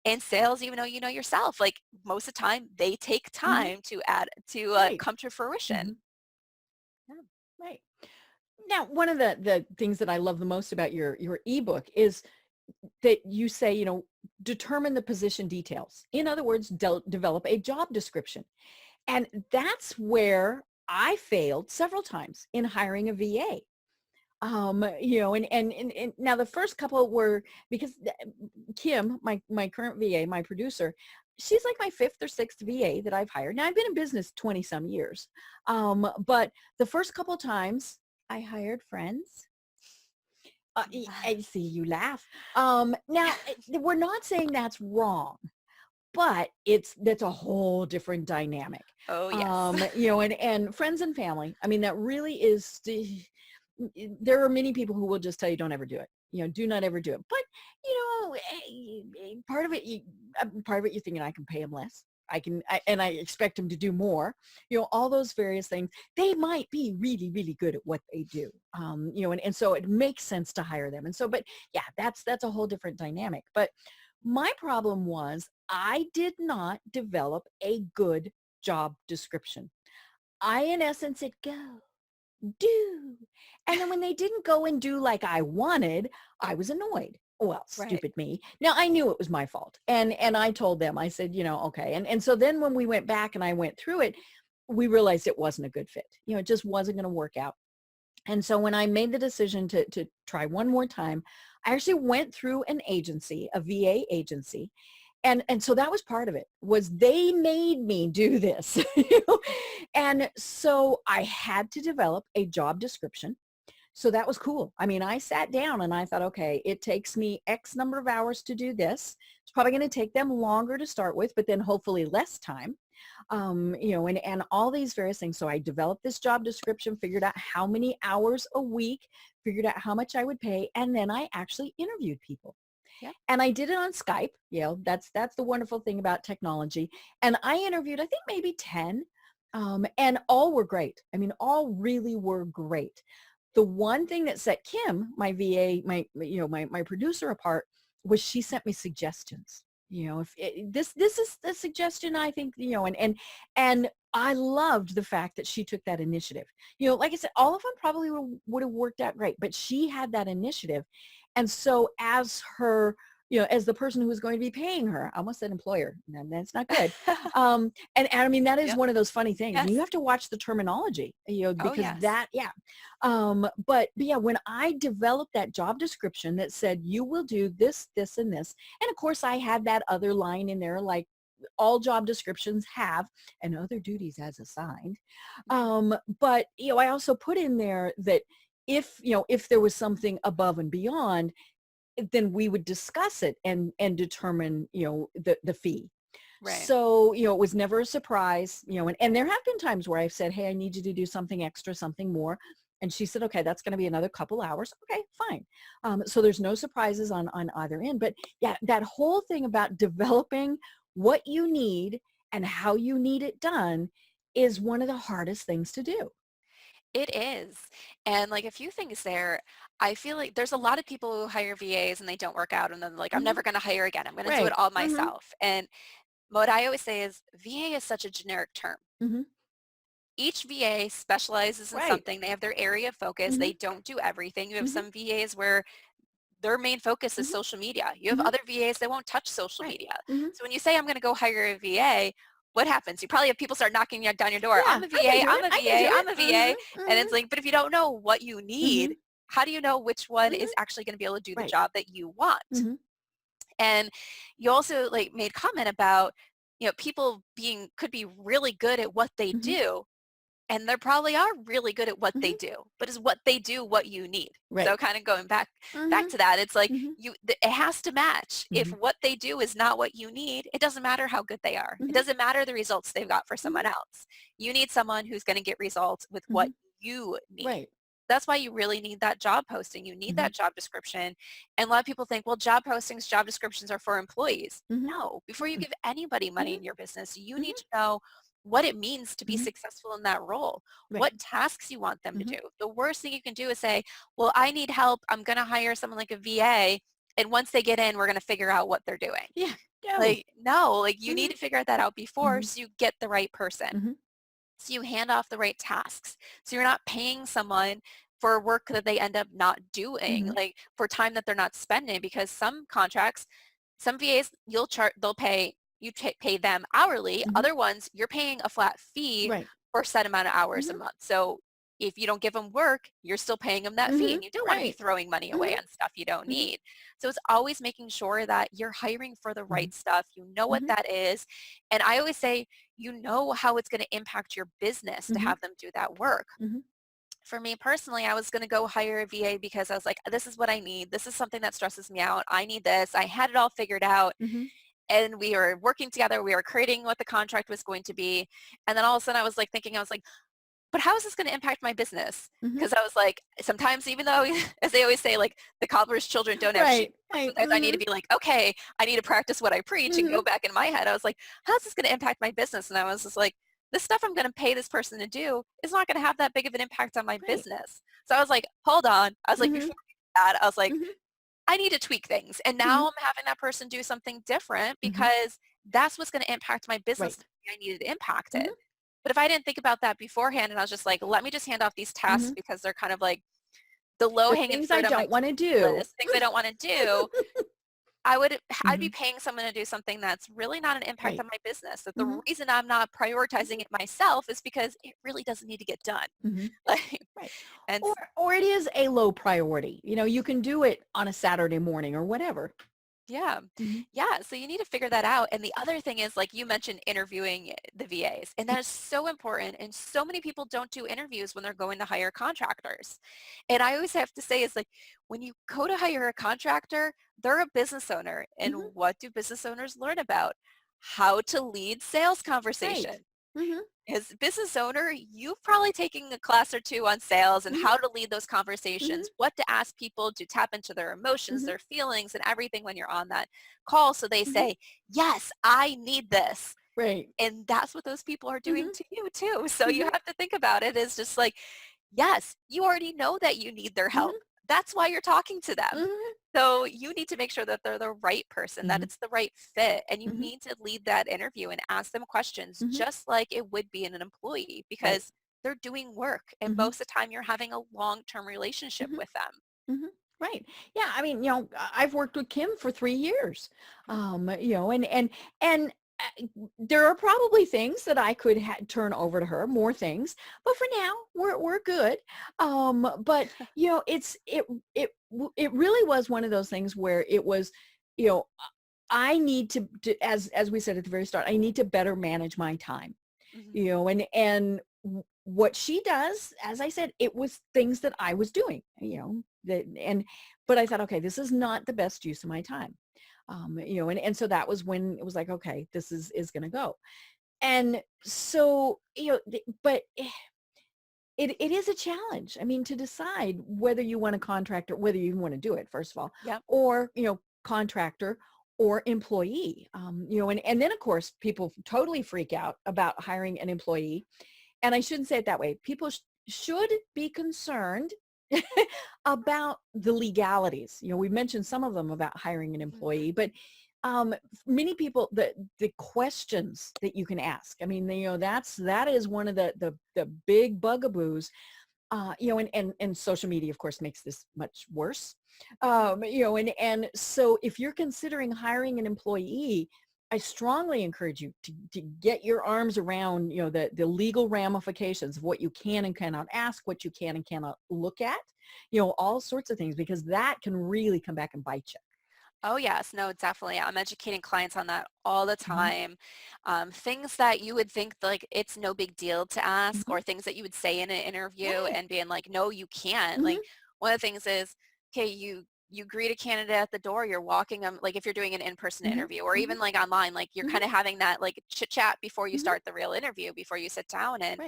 in sales, even though you know yourself, like most of the time they take Mhm. time to add to Right. come to fruition. Mhm. Right. Now, one of the things that I love the most about your ebook is that you say, determine the position details. In other words, develop a job description. And that's where I failed several times in hiring a VA. And now the first couple were because Kim, my current VA, my producer, she's like my fifth or sixth VA that I've hired. Now I've been in business 20 some years. But the first couple times I hired friends. I see you laugh. Now we're not saying that's wrong, but that's a whole different dynamic. Oh, yes. And friends and family. I mean, that really is there are many people who will just tell you don't ever do it. Do not ever do it. But part of it, you're thinking I can pay them less. And I expect them to do more. All those various things. They might be really, really good at what they do. And so it makes sense to hire them. And so, but yeah, that's a whole different dynamic. But my problem was I did not develop a good job description. In essence, said, go, do. And then when they didn't go and do like I wanted, I was annoyed. Well, Right. stupid me. Now I knew it was my fault. And I told them, I said, okay. And so then when we went back and I went through it, we realized it wasn't a good fit. It just wasn't going to work out. And so when I made the decision to try one more time, I actually went through an agency, a VA agency. And so that was part of it, was they made me do this. And so I had to develop a job description. So that was cool. I mean, I sat down and I thought, okay, it takes me X number of hours to do this. It's probably going to take them longer to start with, but then hopefully less time. And all these various things. So I developed this job description, figured out how many hours a week, figured out how much I would pay, and then I actually interviewed people. Yep. And I did it on Skype. That's the wonderful thing about technology. And I interviewed, I think maybe 10, and all were great. I mean, all really were great. The one thing that set Kim, my VA, my producer apart was she sent me suggestions. If this is the suggestion, I think, and I loved the fact that she took that initiative. Like I said, all of them probably would have worked out great, but she had that initiative. And so as her, as the person who was going to be paying her, I almost said employer, and that's not good. And I mean, that is Yep. one of those funny things. And you Yes. have to watch the terminology, Oh, because yes. yeah. But yeah, when I developed that job description that said, you will do this, this, and this. And of course I had that other line in there, like all job descriptions have, and other duties as assigned. But, I also put in there that if there was something above and beyond, then we would discuss it and determine, the fee. Right. So, it was never a surprise, and there have been times where I've said, hey, I need you to do something extra, something more. And she said, okay, that's going to be another couple hours. Okay, fine. So there's no surprises on either end. But yeah, that whole thing about developing what you need and how you need it done is one of the hardest things to do. It is. And like a few things there, I feel like there's a lot of people who hire VAs and they don't work out and then like, I'm Hmm. never going to hire again. I'm going to do Right. it all Hmm. myself. And what I always say is VA is such a generic term. Hmm. Each VA specializes in Right. something. They have their area of focus. Hmm. They don't do everything. You have Hmm. some VAs where their main focus is Hmm. social media. You have Hmm. other VAs that won't touch social Right. media. Hmm. So when you say I'm going to go hire a VA, what happens? You probably have people start knocking down your door. Yeah, I'm a I can VA, do I'm it. a I can do VA, it. I'm a VA. Hmm. And Hmm. it's like, but if you don't know what you Hmm. need, how do you know which one is Hmm. actually going to be able to do the Right. job that you want? Hmm. And you also like made comment about, people could be really good at what they Hmm. do, and they probably are really good at what they Hmm. do, but is what they do what you need? Right. So kind of going back Hmm. to that, it's like Hmm. it has to match. If Hmm. what they do is not what you need, it doesn't matter how good they are. It Hmm. doesn't matter the results they've got for Hmm. someone else. You need someone who's going to get results with what Hmm. you need. Right. That's why you really need that job posting. You need that job description. And a lot of people think, well, job postings, job descriptions are for employees. No, before you give anybody money in your business, you need to know what it means to be successful in that role, Right. what tasks you want them to do. The worst thing you can do is say, well, I need help. I'm going to hire someone like a VA. And once they get in, we're going to figure out what they're doing. Yeah. No. Like, no, like you need to figure that out before so you get the right person. So you hand off the right tasks. So you're not paying someone for work that they end up not doing, like for time that they're not spending, because some contracts, some VAs, they'll pay, pay them hourly. Other ones, you're paying a flat fee Right. for a set amount of hours a month. So if you don't give them work, you're still paying them that fee, and you don't want to be throwing money away on stuff you don't need. So it's always making sure that you're hiring for the right stuff. You know what that is. And I always say, you know how it's going to impact your business to have them do that work. For me personally, I was going to go hire a VA because I was like, this is what I need. This is something that stresses me out. I need this. I had it all figured out. And we were working together. We were creating what the contract was going to be. And then all of a sudden I was like thinking, but how is this going to impact my business? Because I was like, sometimes, even though, as they always say, like the cobbler's children don't have sheep, sometimes I need to be like, okay, I need to practice what I preach and go back in my head. I was like, how's this going to impact my business? And I was just like, the stuff I'm going to pay this person to do is not going to have that big of an impact on my business. So I was like, hold on. I was like, before that, I was like, I need to tweak things. And now I'm having that person do something different because that's what's going to impact my business. I needed to impact it. But if I didn't think about that beforehand and I was just like, let me just hand off these tasks because they're kind of like the low-hanging things fruit I don't want to do. Things I don't want to do. I'd be paying someone to do something that's really not an impact on my business. That the reason I'm not prioritizing it myself is because it really doesn't need to get done. Like, and or it is a low priority. You know, you can do it on a Saturday morning or whatever. yeah. Yeah. So you need to figure that out. And the other thing is, like you mentioned, interviewing the VAs. And that is so important. And so many people don't do interviews when they're going to hire contractors. And I always have to say is like, when you go to hire a contractor, they're a business owner. And what do business owners learn about? How to lead sales conversation. As a business owner, you've probably taken a class or two on sales and how to lead those conversations, what to ask people to tap into their emotions, their feelings, and everything when you're on that call. So they say, yes, I need this. Right. And that's what those people are doing to you too. So you have to think about it as just like, yes, you already know that you need their help. That's why you're talking to them. So you need to make sure that they're the right person, that it's the right fit. And you need to lead that interview and ask them questions just like it would be in an employee because they're doing work. And most of the time you're having a long-term relationship with them. Right. Yeah. I mean, you know, I've worked with Kim for 3 years, you know, and there are probably things that I could turn over to her, more things, but for now we're good. But you know, it really was one of those things where it was, you know, I need to as we said at the very start, I need to better manage my time, you know, and what she does, as I said, it was things that I was doing, you know, but I thought, okay, this is not the best use of my time. You know, and so that was when it was like, okay, this is going to go. And so, you know, but it is a challenge. I mean, to decide whether you want a contractor, whether you want to do it, first of all, or, you know, contractor or employee, you know, and then of course, people totally freak out about hiring an employee. And I shouldn't say it that way. People should be concerned about the legalities. You know, we mentioned some of them about hiring an employee, but many people, the questions that you can ask. I mean, you know, that is one of the big bugaboos. You know, and social media, of course, makes this much worse. You know, and so if you're considering hiring an employee, I strongly encourage you to get your arms around, you know, the legal ramifications of what you can and cannot ask, what you can and cannot look at, you know, all sorts of things, because that can really come back and bite you. Oh yes, no, definitely. I'm educating clients on that all the time. Things that you would think like it's no big deal to ask, or things that you would say in an interview and being like, no, you can't. Like one of the things is, okay, you greet a candidate at the door, you're walking them, like if you're doing an in-person interview, or even like online, like you're kind of having that like chit chat before you start the real interview, before you sit down. And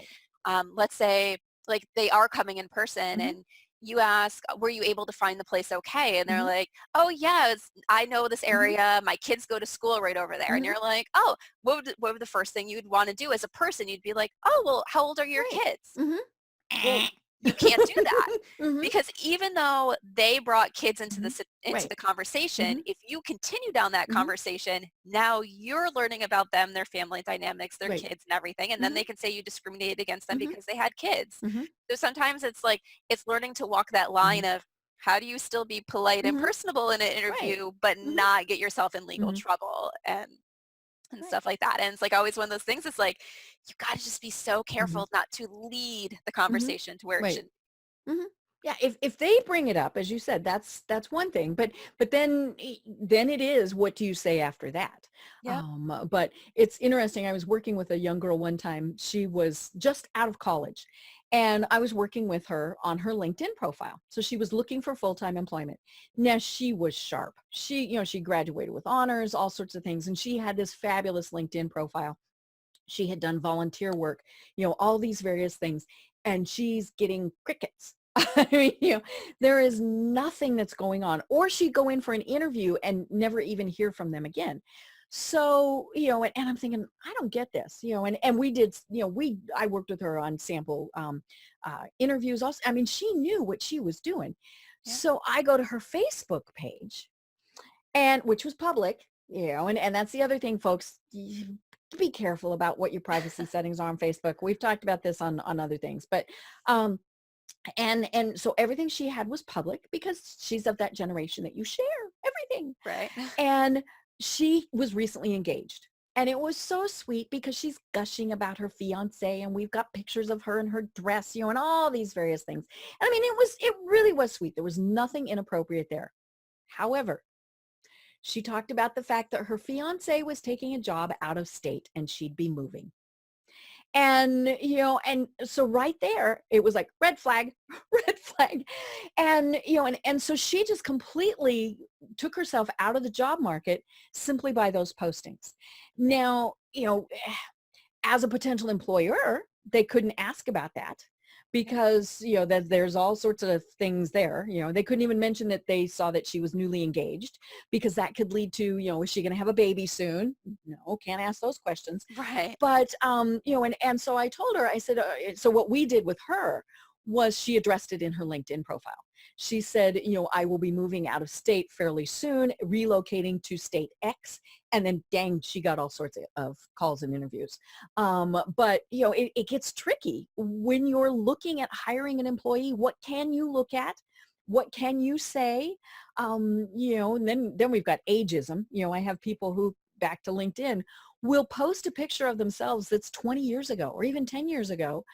let's say like they are coming in person, Mm-hmm. and you ask, were you able to find the place okay? And they're Mm-hmm. like, oh yeah, I know this Mm-hmm. area. My kids go to school right over there. And Mm-hmm. you're like, oh, what would the first thing you'd want to do as a person? You'd be like, oh, well, how old are your Right. kids? Mm-hmm. Well, you can't do that, Mm-hmm. because even though they brought kids into Mm-hmm. into Right. the conversation, Mm-hmm. if you continue down that Mm-hmm. conversation, now you're learning about them, their family dynamics, their Right. kids and everything, and then Mm-hmm. they can say you discriminated against them Mm-hmm. because they had kids. Mm-hmm. So sometimes it's like, it's learning to walk that Mm-hmm. line of, how do you still be polite and Mm-hmm. personable in an Right. interview but Mm-hmm. not get yourself in legal Mm-hmm. trouble and Right. stuff like that. And it's like always one of those things. It's like, you got to just be so Mm-hmm. careful not to lead the Mm-hmm. conversation to where it Right. should. Mhm. Yeah, if they bring it up, as you said, that's one thing. But then then it is, what do you say after that? Yep. But it's interesting. I was working with a young girl one time. She was just out of college, and I was working with her on her LinkedIn profile. So she was looking for full-time employment. Now she was sharp. She graduated with honors, all sorts of things, and she had this fabulous LinkedIn profile. She had done volunteer work, all these various things, and she's getting crickets. I mean, there is nothing that's going on. Or she'd go in for an interview and never even hear from them again. So, and I'm thinking, I don't get this, and we did, I worked with her on sample interviews also. I mean, she knew what she was doing. Yep. So I go to her Facebook page, and which was public, and that's the other thing, folks. Be careful about what your privacy settings are on Facebook. We've talked about this on other things, but and so everything she had was public, because she's of that generation that you share everything. Right. And she was recently engaged. And it was so sweet, because she's gushing about her fiance, and we've got pictures of her in her dress, and all these various things. And I mean, it really was sweet. There was nothing inappropriate there. However, she talked about the fact that her fiance was taking a job out of state and she'd be moving. And so right there, it was like, red flag, red flag. And so she just completely took herself out of the job market simply by those postings. Now, as a potential employer, they couldn't ask about that, because that there's all sorts of things there. They couldn't even mention that they saw that she was newly engaged, because that could lead to, is she going to have a baby soon? No, can't ask those questions. Right. But and so I told her, I said, so what we did with her was, she addressed it in her LinkedIn profile. She said, I will be moving out of state fairly soon, relocating to state X. And then, dang, she got all sorts of calls and interviews. But, it gets tricky when you're looking at hiring an employee. What can you look at? What can you say? And then we've got ageism. I have people who, back to LinkedIn, will post a picture of themselves that's 20 years ago or even 10 years ago,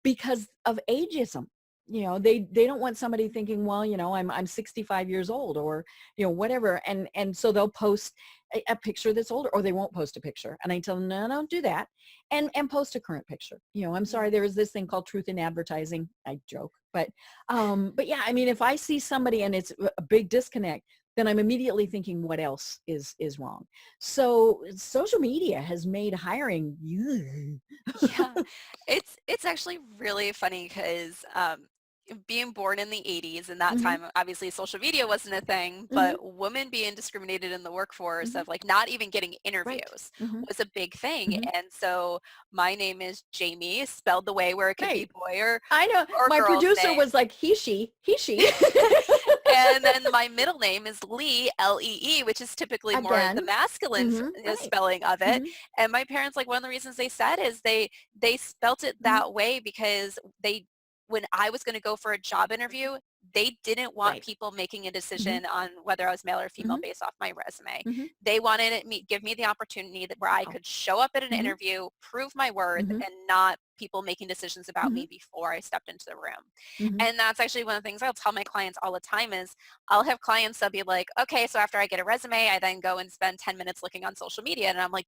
because of ageism. They don't want somebody thinking, well, I'm 65 years old, or whatever, and so they'll post a picture that's older, or they won't post a picture, and I tell them, no, don't do that, and post a current picture. I'm sorry, there is this thing called truth in advertising. I joke, but yeah, I mean, if I see somebody and it's a big disconnect, then I'm immediately thinking, what else is wrong? So social media has made hiring. Yeah. It's actually really funny because being born in the 80s, and that Mm-hmm. time, obviously social media wasn't a thing, Mm-hmm. but women being discriminated in the workforce Mm-hmm. of like not even getting Right. interviews Mm-hmm. was a big thing. Mm-hmm. And so my name is Jamie, spelled the way where it could be Right. boy I know. or My girl's producer name. was like, he, she. And then my middle name is Lee, L-E-E, which is typically more the Again. masculine Mm-hmm. Right. spelling of it. Mm-hmm. And my parents, like, one of the reasons they said is they spelt it Mm-hmm. that way because when I was going to go for a job interview, they didn't want Right. people making a Mm-hmm. decision on whether I was male or female Mm-hmm. based off my resume. Mm-hmm. They wanted give me the opportunity where I Wow. could show up at an Mm-hmm. interview, prove my worth, Mm-hmm. and not people making decisions about Mm-hmm. me before I stepped into the room. Mm-hmm. And that's actually one of the things I'll tell my clients all the time is I'll have clients that'll be like, okay, so after I get a resume, I then go and spend 10 minutes looking on social media. And I'm like,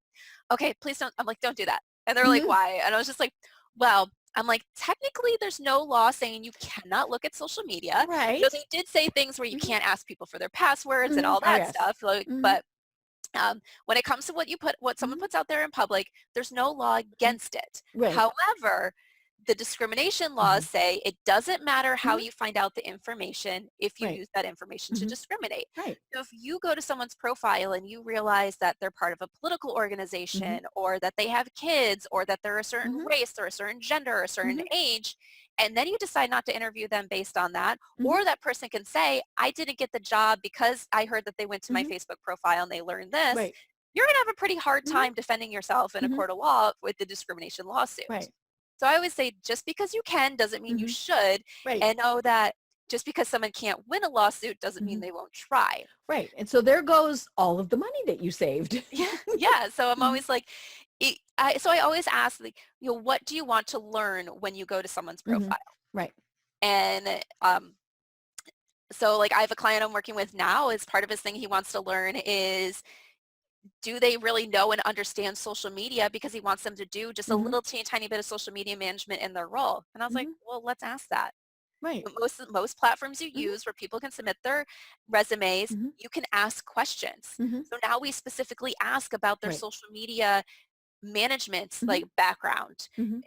okay, please don't. I'm like, don't do that. And they're like, Mm-hmm. why? And I was just like, well, I'm like, technically there's no law saying you cannot look at social media. Right. They did say things where you Mm-hmm. can't ask people for their passwords and Mm-hmm. all Oh, that yes. stuff. Like, Mm-hmm. but when it comes to what someone Mm-hmm. puts out there in public, there's no law against it. Right. However, the discrimination laws say it doesn't matter how Mhm. you find out the information if you Right. use that information to Mhm. discriminate. Right. So if you go to someone's profile and you realize that they're part of a political Mhm. organization or that they have kids or that they're a certain Mhm. race or a certain gender or a certain Mhm. age, and then you decide not to interview them based on that, Mhm. or that person can say, I didn't get the job because I heard that they went to my Mhm. Facebook profile and they learned this, Right. you're going to have a pretty hard Mhm. time defending yourself in a Mhm. court of law with the discrimination lawsuit. Right. So I always say just because you can doesn't mean you Mhm. should, Right. and know that just because someone can't win a lawsuit doesn't mean Mhm. they won't try. Right. And so there goes all of the money that you saved. Yeah, yeah. So I'm Mhm. always like, so I always ask, like, what do you want to learn when you go to someone's Mhm. profile? Right. And so like I have a client I'm working with now, as part of his thing he wants to learn is, do they really know and understand social media, because he wants them to do just a Mhm. little teeny tiny bit of social media management in their role. And I was like, Mhm. well, let's ask that. Right. But most platforms you Mhm. use where people can submit their resumes, Mhm. you can ask questions. Mhm. So now we specifically ask about their Right. social media management Mhm. like background. Mhm.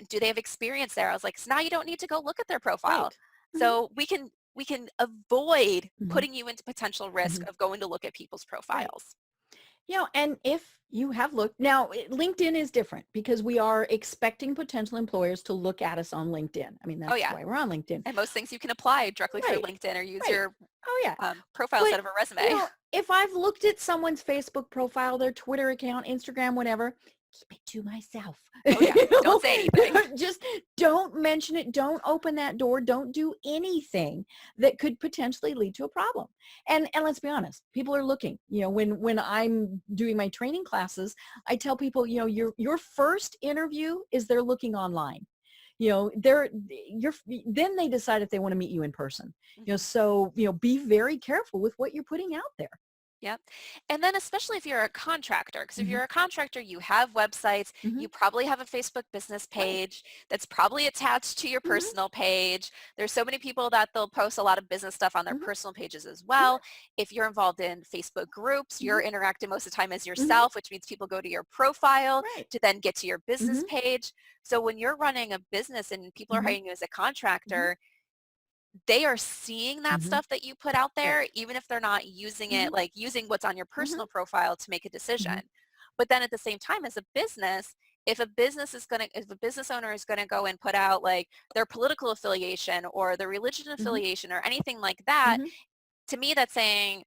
Do they have experience there? I was like, so now you don't need to go look at their profile. Right. Mhm. So we can avoid Mhm. putting you into potential risk Mhm. of going to look at people's Right. profiles. And if you have looked now, LinkedIn is different because we are expecting potential employers to look at us on LinkedIn. I mean, Oh that's yeah. why we're on LinkedIn. And most things you can apply directly through Right. LinkedIn or use Right. your Oh yeah. profile But instead of a resume. if I've looked at someone's Facebook profile, their Twitter account, Instagram, whatever, keep it to myself. Oh yeah. Don't say anything. Just don't mention it. Don't open that door. Don't do anything that could potentially lead to a problem. And let's be honest, people are looking. When I'm doing my training classes, I tell people, your first interview is they're looking online. Then they decide if they want to meet you in person. Mhm. So be very careful with what you're putting out there. Yep. And then especially if you're a contractor, because if Hmm. you're a contractor, you have websites, Hmm. you probably have a Facebook business Right. page that's probably attached to your Hmm. personal page. There's so many people that they'll post a lot of business stuff on their Hmm. personal pages as well. If you're involved in Facebook groups, you're Hmm. interacting most of the time as Hmm. yourself, which means people go to your profile Right. to then get to your business Hmm. page. So when you're running a business and people are Hmm. hiring you as a Hmm. contractor, they are seeing that Hmm. stuff that you put out Right. there, even if they're not using Hmm. it, like using what's on your Hmm. personal profile to make a decision. Hmm. But then at the same time, as a business, if a business owner is going to go and put out like their political affiliation or their religion Hmm. affiliation or anything like that, Hmm. to me, that's saying,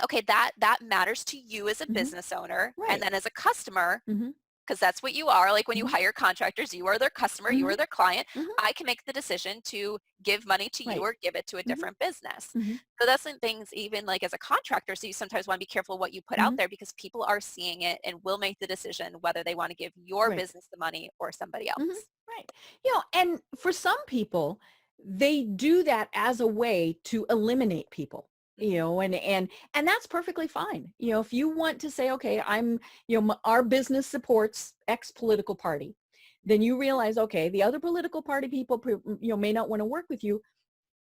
okay, that matters to you as a Hmm. business owner. And Right. then as a customer, Hmm. because that's what you are. Like when you Hmm. hire contractors, you are their customer, you Hmm. are their client. Hmm. I can make the decision to give money to you Right. or give it to a Hmm. different business. Hmm. So that's some things even like as a contractor, so you sometimes want to be careful what you put out Hmm. there because people are seeing it and will make the decision whether they want to give your Right. business the money or somebody Hmm. else. Right. And for some people, they do that as a way to eliminate people. Hmm. And that's perfectly fine. If you want to say, okay, our business supports X political party, then you realize, okay, the other political party people, may not want to work with you.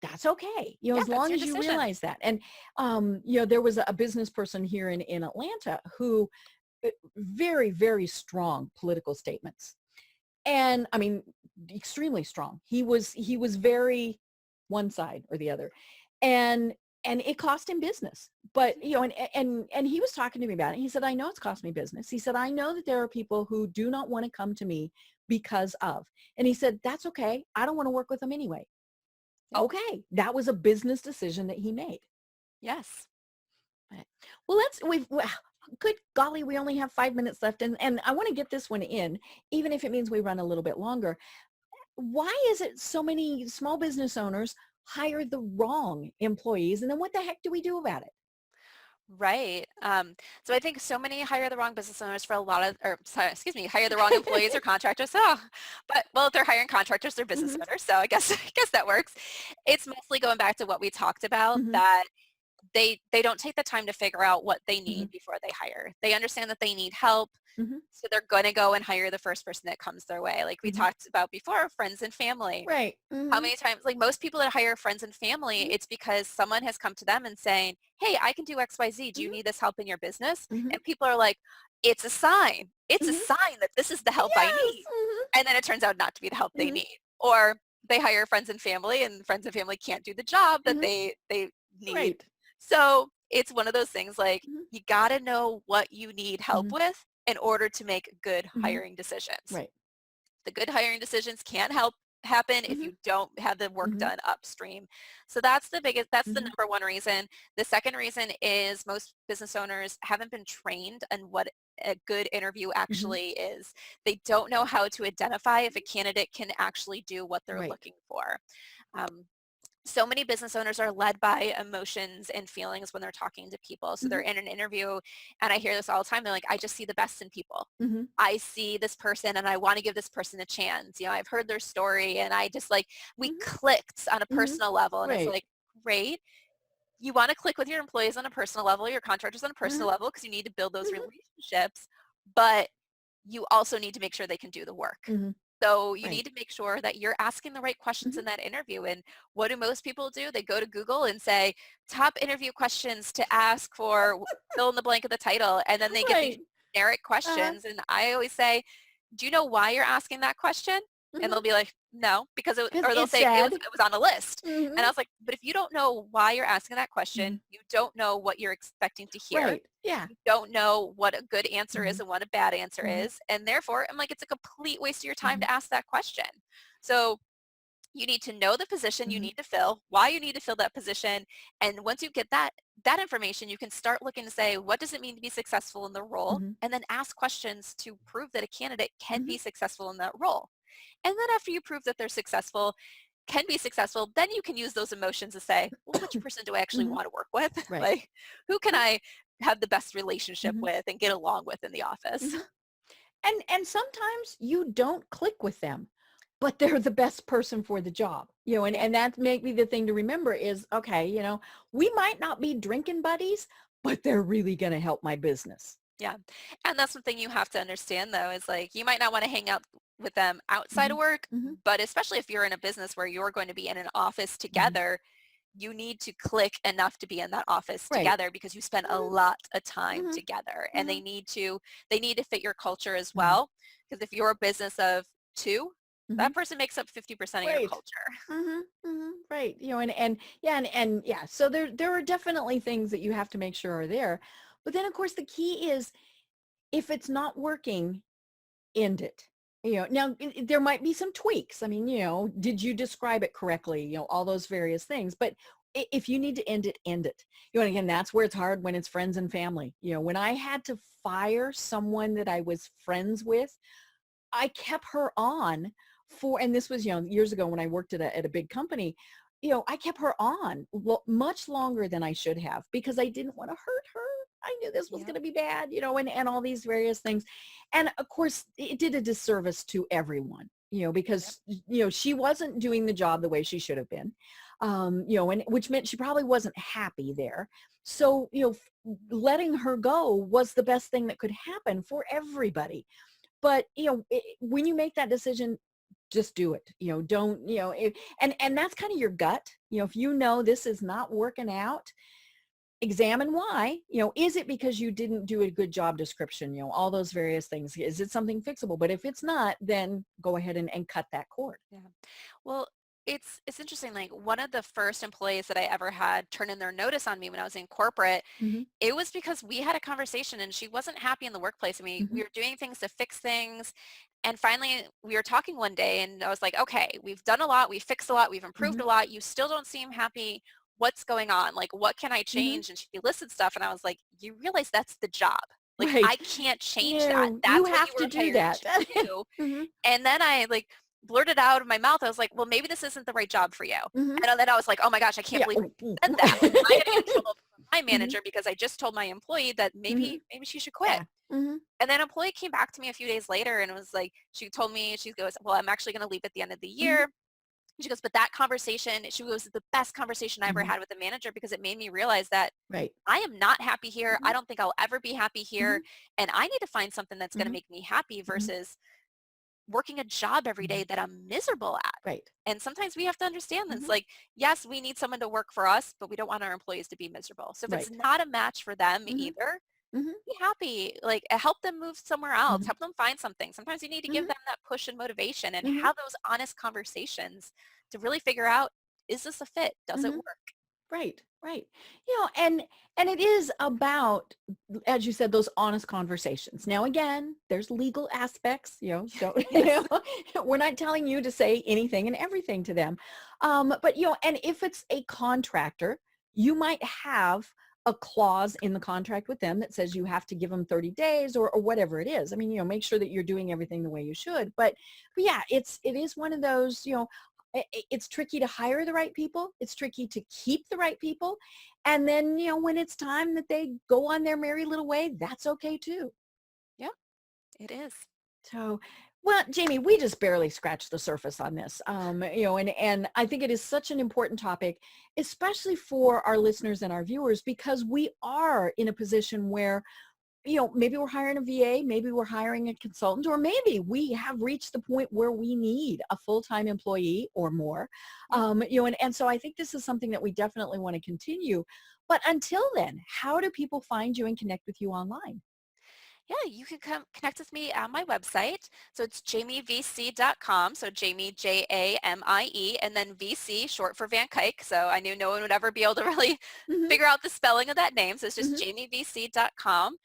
That's okay. Yeah, As that's long your as you decision. realize that. And, there was a business person here in Atlanta who very, very strong political statements. And I mean, extremely strong. He was very one side or the other. And and it cost him business. But and he was talking to me about it. He said, I know it's cost me business. He said, I know that there are people who do not want to come to me because of. And he said, that's okay. I don't want to work with them anyway. Yep. Okay. That was a business decision that he made. Yes. Right. Well, good golly, we only have 5 minutes left. And I want to get this one in, even if it means we run a little bit longer. Why is it so many small business owners hire the wrong employees? And then what the heck do we do about it? Right. So I think so many hire the wrong business owners for a lot of, or sorry, excuse me, hire the wrong employees or contractors. Oh, but well, if they're hiring contractors, they're business Hmm. owners. So I guess I guess that works. It's mostly going back to what we talked about, Hmm. that they don't take the time to figure out what they Hmm. need before they hire. They understand that they need help. Hmm. So they're going to go and hire the first person that comes their way. Like we Hmm. talked about before, friends and family. Right. How Hmm. many times, like most people that hire friends and family, Hmm. it's because someone has come to them and saying, hey, I can do XYZ. Do you Hmm. need this help in your business? Hmm. And people are like, it's a sign. It's a Mhm. sign that this is the help I Yes. need. And then it turns out not to be the help they Mhm. need. Or they hire friends and friends and family can't do the job that Mhm. they need. Right. So it's one of those things like Mhm. you got to know what you need help Mhm. with in order to make good Mhm. hiring decisions. Right. The good hiring decisions can't help happen if Mhm. you don't have the work Mhm. done upstream. So that's the Mhm. number one reason. The second reason is most business owners haven't been trained on what a good interview Mhm. actually is. They don't know how to identify if a candidate can actually do what they're Right. looking for. Um, so many business owners are led by emotions and feelings when they're talking to people. So they're Mhm. in an interview and I hear this all the time. They're like, I just see the best in people. Mhm. I see this person and I want to give this person a chance. I've heard their story and I just like, we Mhm. clicked on a Mhm. personal level and it's Right. like, great. You want to click with your employees on a personal level, your contractors on a personal Mhm. level because you need to build those Mhm. relationships, but you also need to make sure they can do the work. Mhm. So you Right. need to make sure that you're asking the right questions Mhm. in that interview. And what do most people do? They go to Google and say, top interview questions to ask for fill in the blank of the title. And then they get these Right. generic Uh-huh. questions. And I always say, do you know why you're asking that question? And Mhm. they'll be like, no, because Because or they'll it's say sad. it was on a list. Mhm. And I was like, but if you don't know why you're asking that Mhm. question, you don't know what you're expecting to hear. Right. Yeah. You don't know what a good answer is Mhm. and what a bad answer Mhm. is. And therefore, I'm like, it's a complete waste of your time Mhm. to ask that question. So you need to know the position you Mhm. need to fill, why you need to fill that position. And once you get that information, you can start looking to say, what does it mean to be successful in the role? Mhm. And then ask questions to prove that a candidate can Mhm. be successful in that role. And then after you prove that they're successful, can be successful, then you can use those emotions to say, well, which person do I actually Mhm. want to work with? Right. Like, who can I have the best relationship Mhm. with and get along with in the office? Mhm. And sometimes you don't click with them, but they're the best person for the job. And Yeah. and that's maybe the thing to remember is, okay, we might not be drinking buddies, but they're really going to help my business. Yeah. And that's something you have to understand though, is like you might not want to hang out with them outside of Mhm. work, Mhm. but especially if you're in a business where you're going to be in an office Mhm. together, you need to click enough to be in that office Right. together because you spend a Mhm. lot of time Mhm. together and Mhm. they need to fit your culture as Mhm. well. Because if you're a business of two, Mhm. that person makes up 50% of your Right. culture. Mhm. Mhm. Right. And yeah, and yeah, so there are definitely things that you have to make sure are there. But then of course the key is if it's not working, end it. Now there might be some tweaks. I mean, did you describe it correctly? All those various things. But if you need to end it, end it. And again, that's where it's hard when it's friends and family. When I had to fire someone that I was friends with, I kept her on and this was, years ago when I worked at a big company. I kept her on much longer than I should have because I didn't want to hurt her. I knew this was Yeah. going to be bad, and all these various things. And of course, it did a disservice to everyone, Yep. because, she wasn't doing the job the way she should have been, and which meant she probably wasn't happy there. So, letting her go was the best thing that could happen for everybody. But, when you make that decision, just do it. Don't, and that's kind of your gut. If this is not working out, examine why. Is it because you didn't do a good job description? All those various things. Is it something fixable? But if it's not, then go ahead and cut that cord. Yeah. Well, it's interesting. Like one of the first employees that I ever had turn in their notice on me when I was in corporate, Mm-hmm. it was because we had a conversation and she wasn't happy in the workplace. I mean, Mm-hmm. we were doing things to fix things. And finally we were talking one day and I was like, okay, we've done a lot. We've fixed a lot. We've improved Mm-hmm. a lot. You still don't seem happy. What's going on? Like, what can I Mm-hmm. change? And she listed stuff. And I was like, you realize that's the job. Like, Right. I can't change that. No, you That's what you have to were do hired that. to do. Mm-hmm. And then I blurted out of my mouth. I was like, well, maybe this isn't the right job for you. Mm-hmm. And then I was like, oh my gosh, I can't Yeah. believe Oh, ooh. I said that. Like, am I going to get in trouble from my Mm-hmm. manager because I just told my employee that Mm-hmm. maybe she should quit? Yeah. Mm-hmm. And then an employee came back to me a few days later and was like, she told me, she goes, well, I'm actually going to leave at the end of the Mm-hmm. year. She goes, but that conversation, she goes, the best conversation I ever Mm-hmm. had with the manager because it made me realize that Right. I am not happy here. Mm-hmm. I don't think I'll ever be happy Mm-hmm. here. And I need to find something that's going to Mm-hmm. make me happy Mm-hmm. versus working a job every Mm-hmm. day that I'm miserable at. Right. And sometimes we have to understand this. Mm-hmm. Like, yes, we need someone to work for us, but we don't want our employees to be miserable. So if it's Right. not a match for them Mm-hmm. either, Be happy, like help them move somewhere else, Mhm. help them find something. Sometimes you need to give Mhm. them that push and motivation and Mhm. have those honest conversations to really figure out, is this a fit? Does it Mhm. work? Right, right. And it is about, as you said, those honest conversations. Now, again, there's legal aspects, don't, Yes. we're not telling you to say anything and everything to them. But, and if it's a contractor, you might have a clause in the contract with them that says you have to give them 30 days or whatever it is. I mean, make sure that you're doing everything the way you should. But yeah, it is one of those, it's tricky to hire the right people. It's tricky to keep the right people. And then, when it's time that they go on their merry little way, that's okay too. Yeah, it is. So, well, Jamie, we just barely scratched the surface on this. And I think it is such an important topic, especially for our listeners and our viewers, because we are in a position where maybe we're hiring a VA, maybe we're hiring a consultant, or maybe we have reached the point where we need a full-time employee or more. Yeah. And so I think this is something that we definitely want to continue. But until then, how do people find you and connect with you online? Yeah, you can come connect with me on my website. So it's jamievc.com. So Jamie, Jamie, and then VC, short for Van Cuyk. So I knew no one would ever be able to really Mm-hmm, figure out the spelling of that name. So it's just mm-hmm. jamievc.com.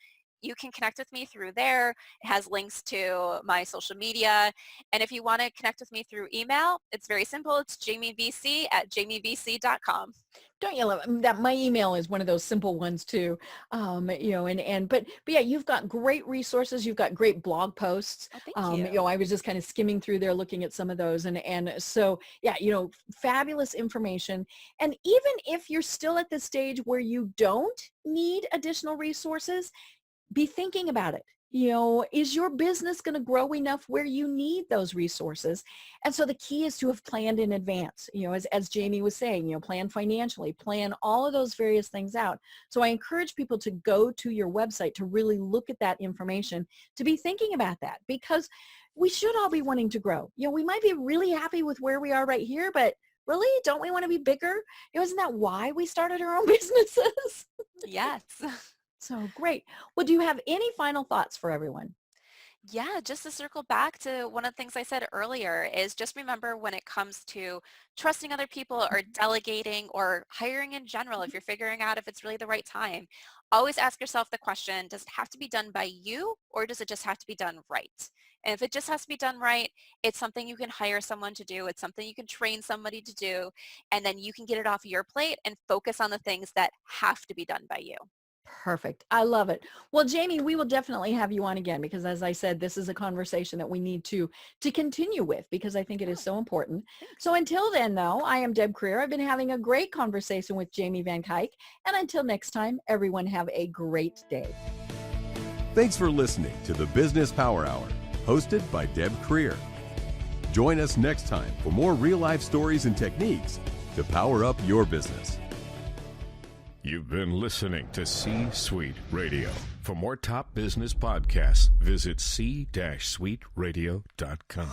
You can connect with me through there. It has links to my social media. And if you want to connect with me through email, it's very simple. It's jamievc@jamievc.com. Don't you love that? My email is one of those simple ones too. But yeah, you've got great resources. You've got great blog posts. Oh, thank you. I was just kind of skimming through there, looking at some of those. And so, yeah, fabulous information. And even if you're still at the stage where you don't need additional resources, be thinking about it. Is your business going to grow enough where you need those resources? And so the key is to have planned in advance, as Jamie was saying, plan financially, plan all of those various things out. So I encourage people to go to your website to really look at that information, to be thinking about that, because we should all be wanting to grow. We might be really happy with where we are right here, but really, don't we want to be bigger? Isn't that why we started our own businesses? Yes. So great. Well, do you have any final thoughts for everyone? Yeah, just to circle back to one of the things I said earlier is just remember when it comes to trusting other people or delegating or hiring in general, if you're figuring out if it's really the right time, always ask yourself the question, does it have to be done by you or does it just have to be done right? And if it just has to be done right, it's something you can hire someone to do. It's something you can train somebody to do, and then you can get it off your plate and focus on the things that have to be done by you. Perfect. I love it. Well, Jamie, we will definitely have you on again because, as I said, this is a conversation that we need to continue with because I think it is Yeah, so important. thanks. So until then, though, I am Deb Creer. I've been having a great conversation with Jamie Van Cuyk. And until next time, everyone have a great day. Thanks for listening to the Business Power Hour, hosted by Deb Creer. Join us next time for more real-life stories and techniques to power up your business. You've been listening to C-Suite Radio. For more top business podcasts, visit c-suiteradio.com.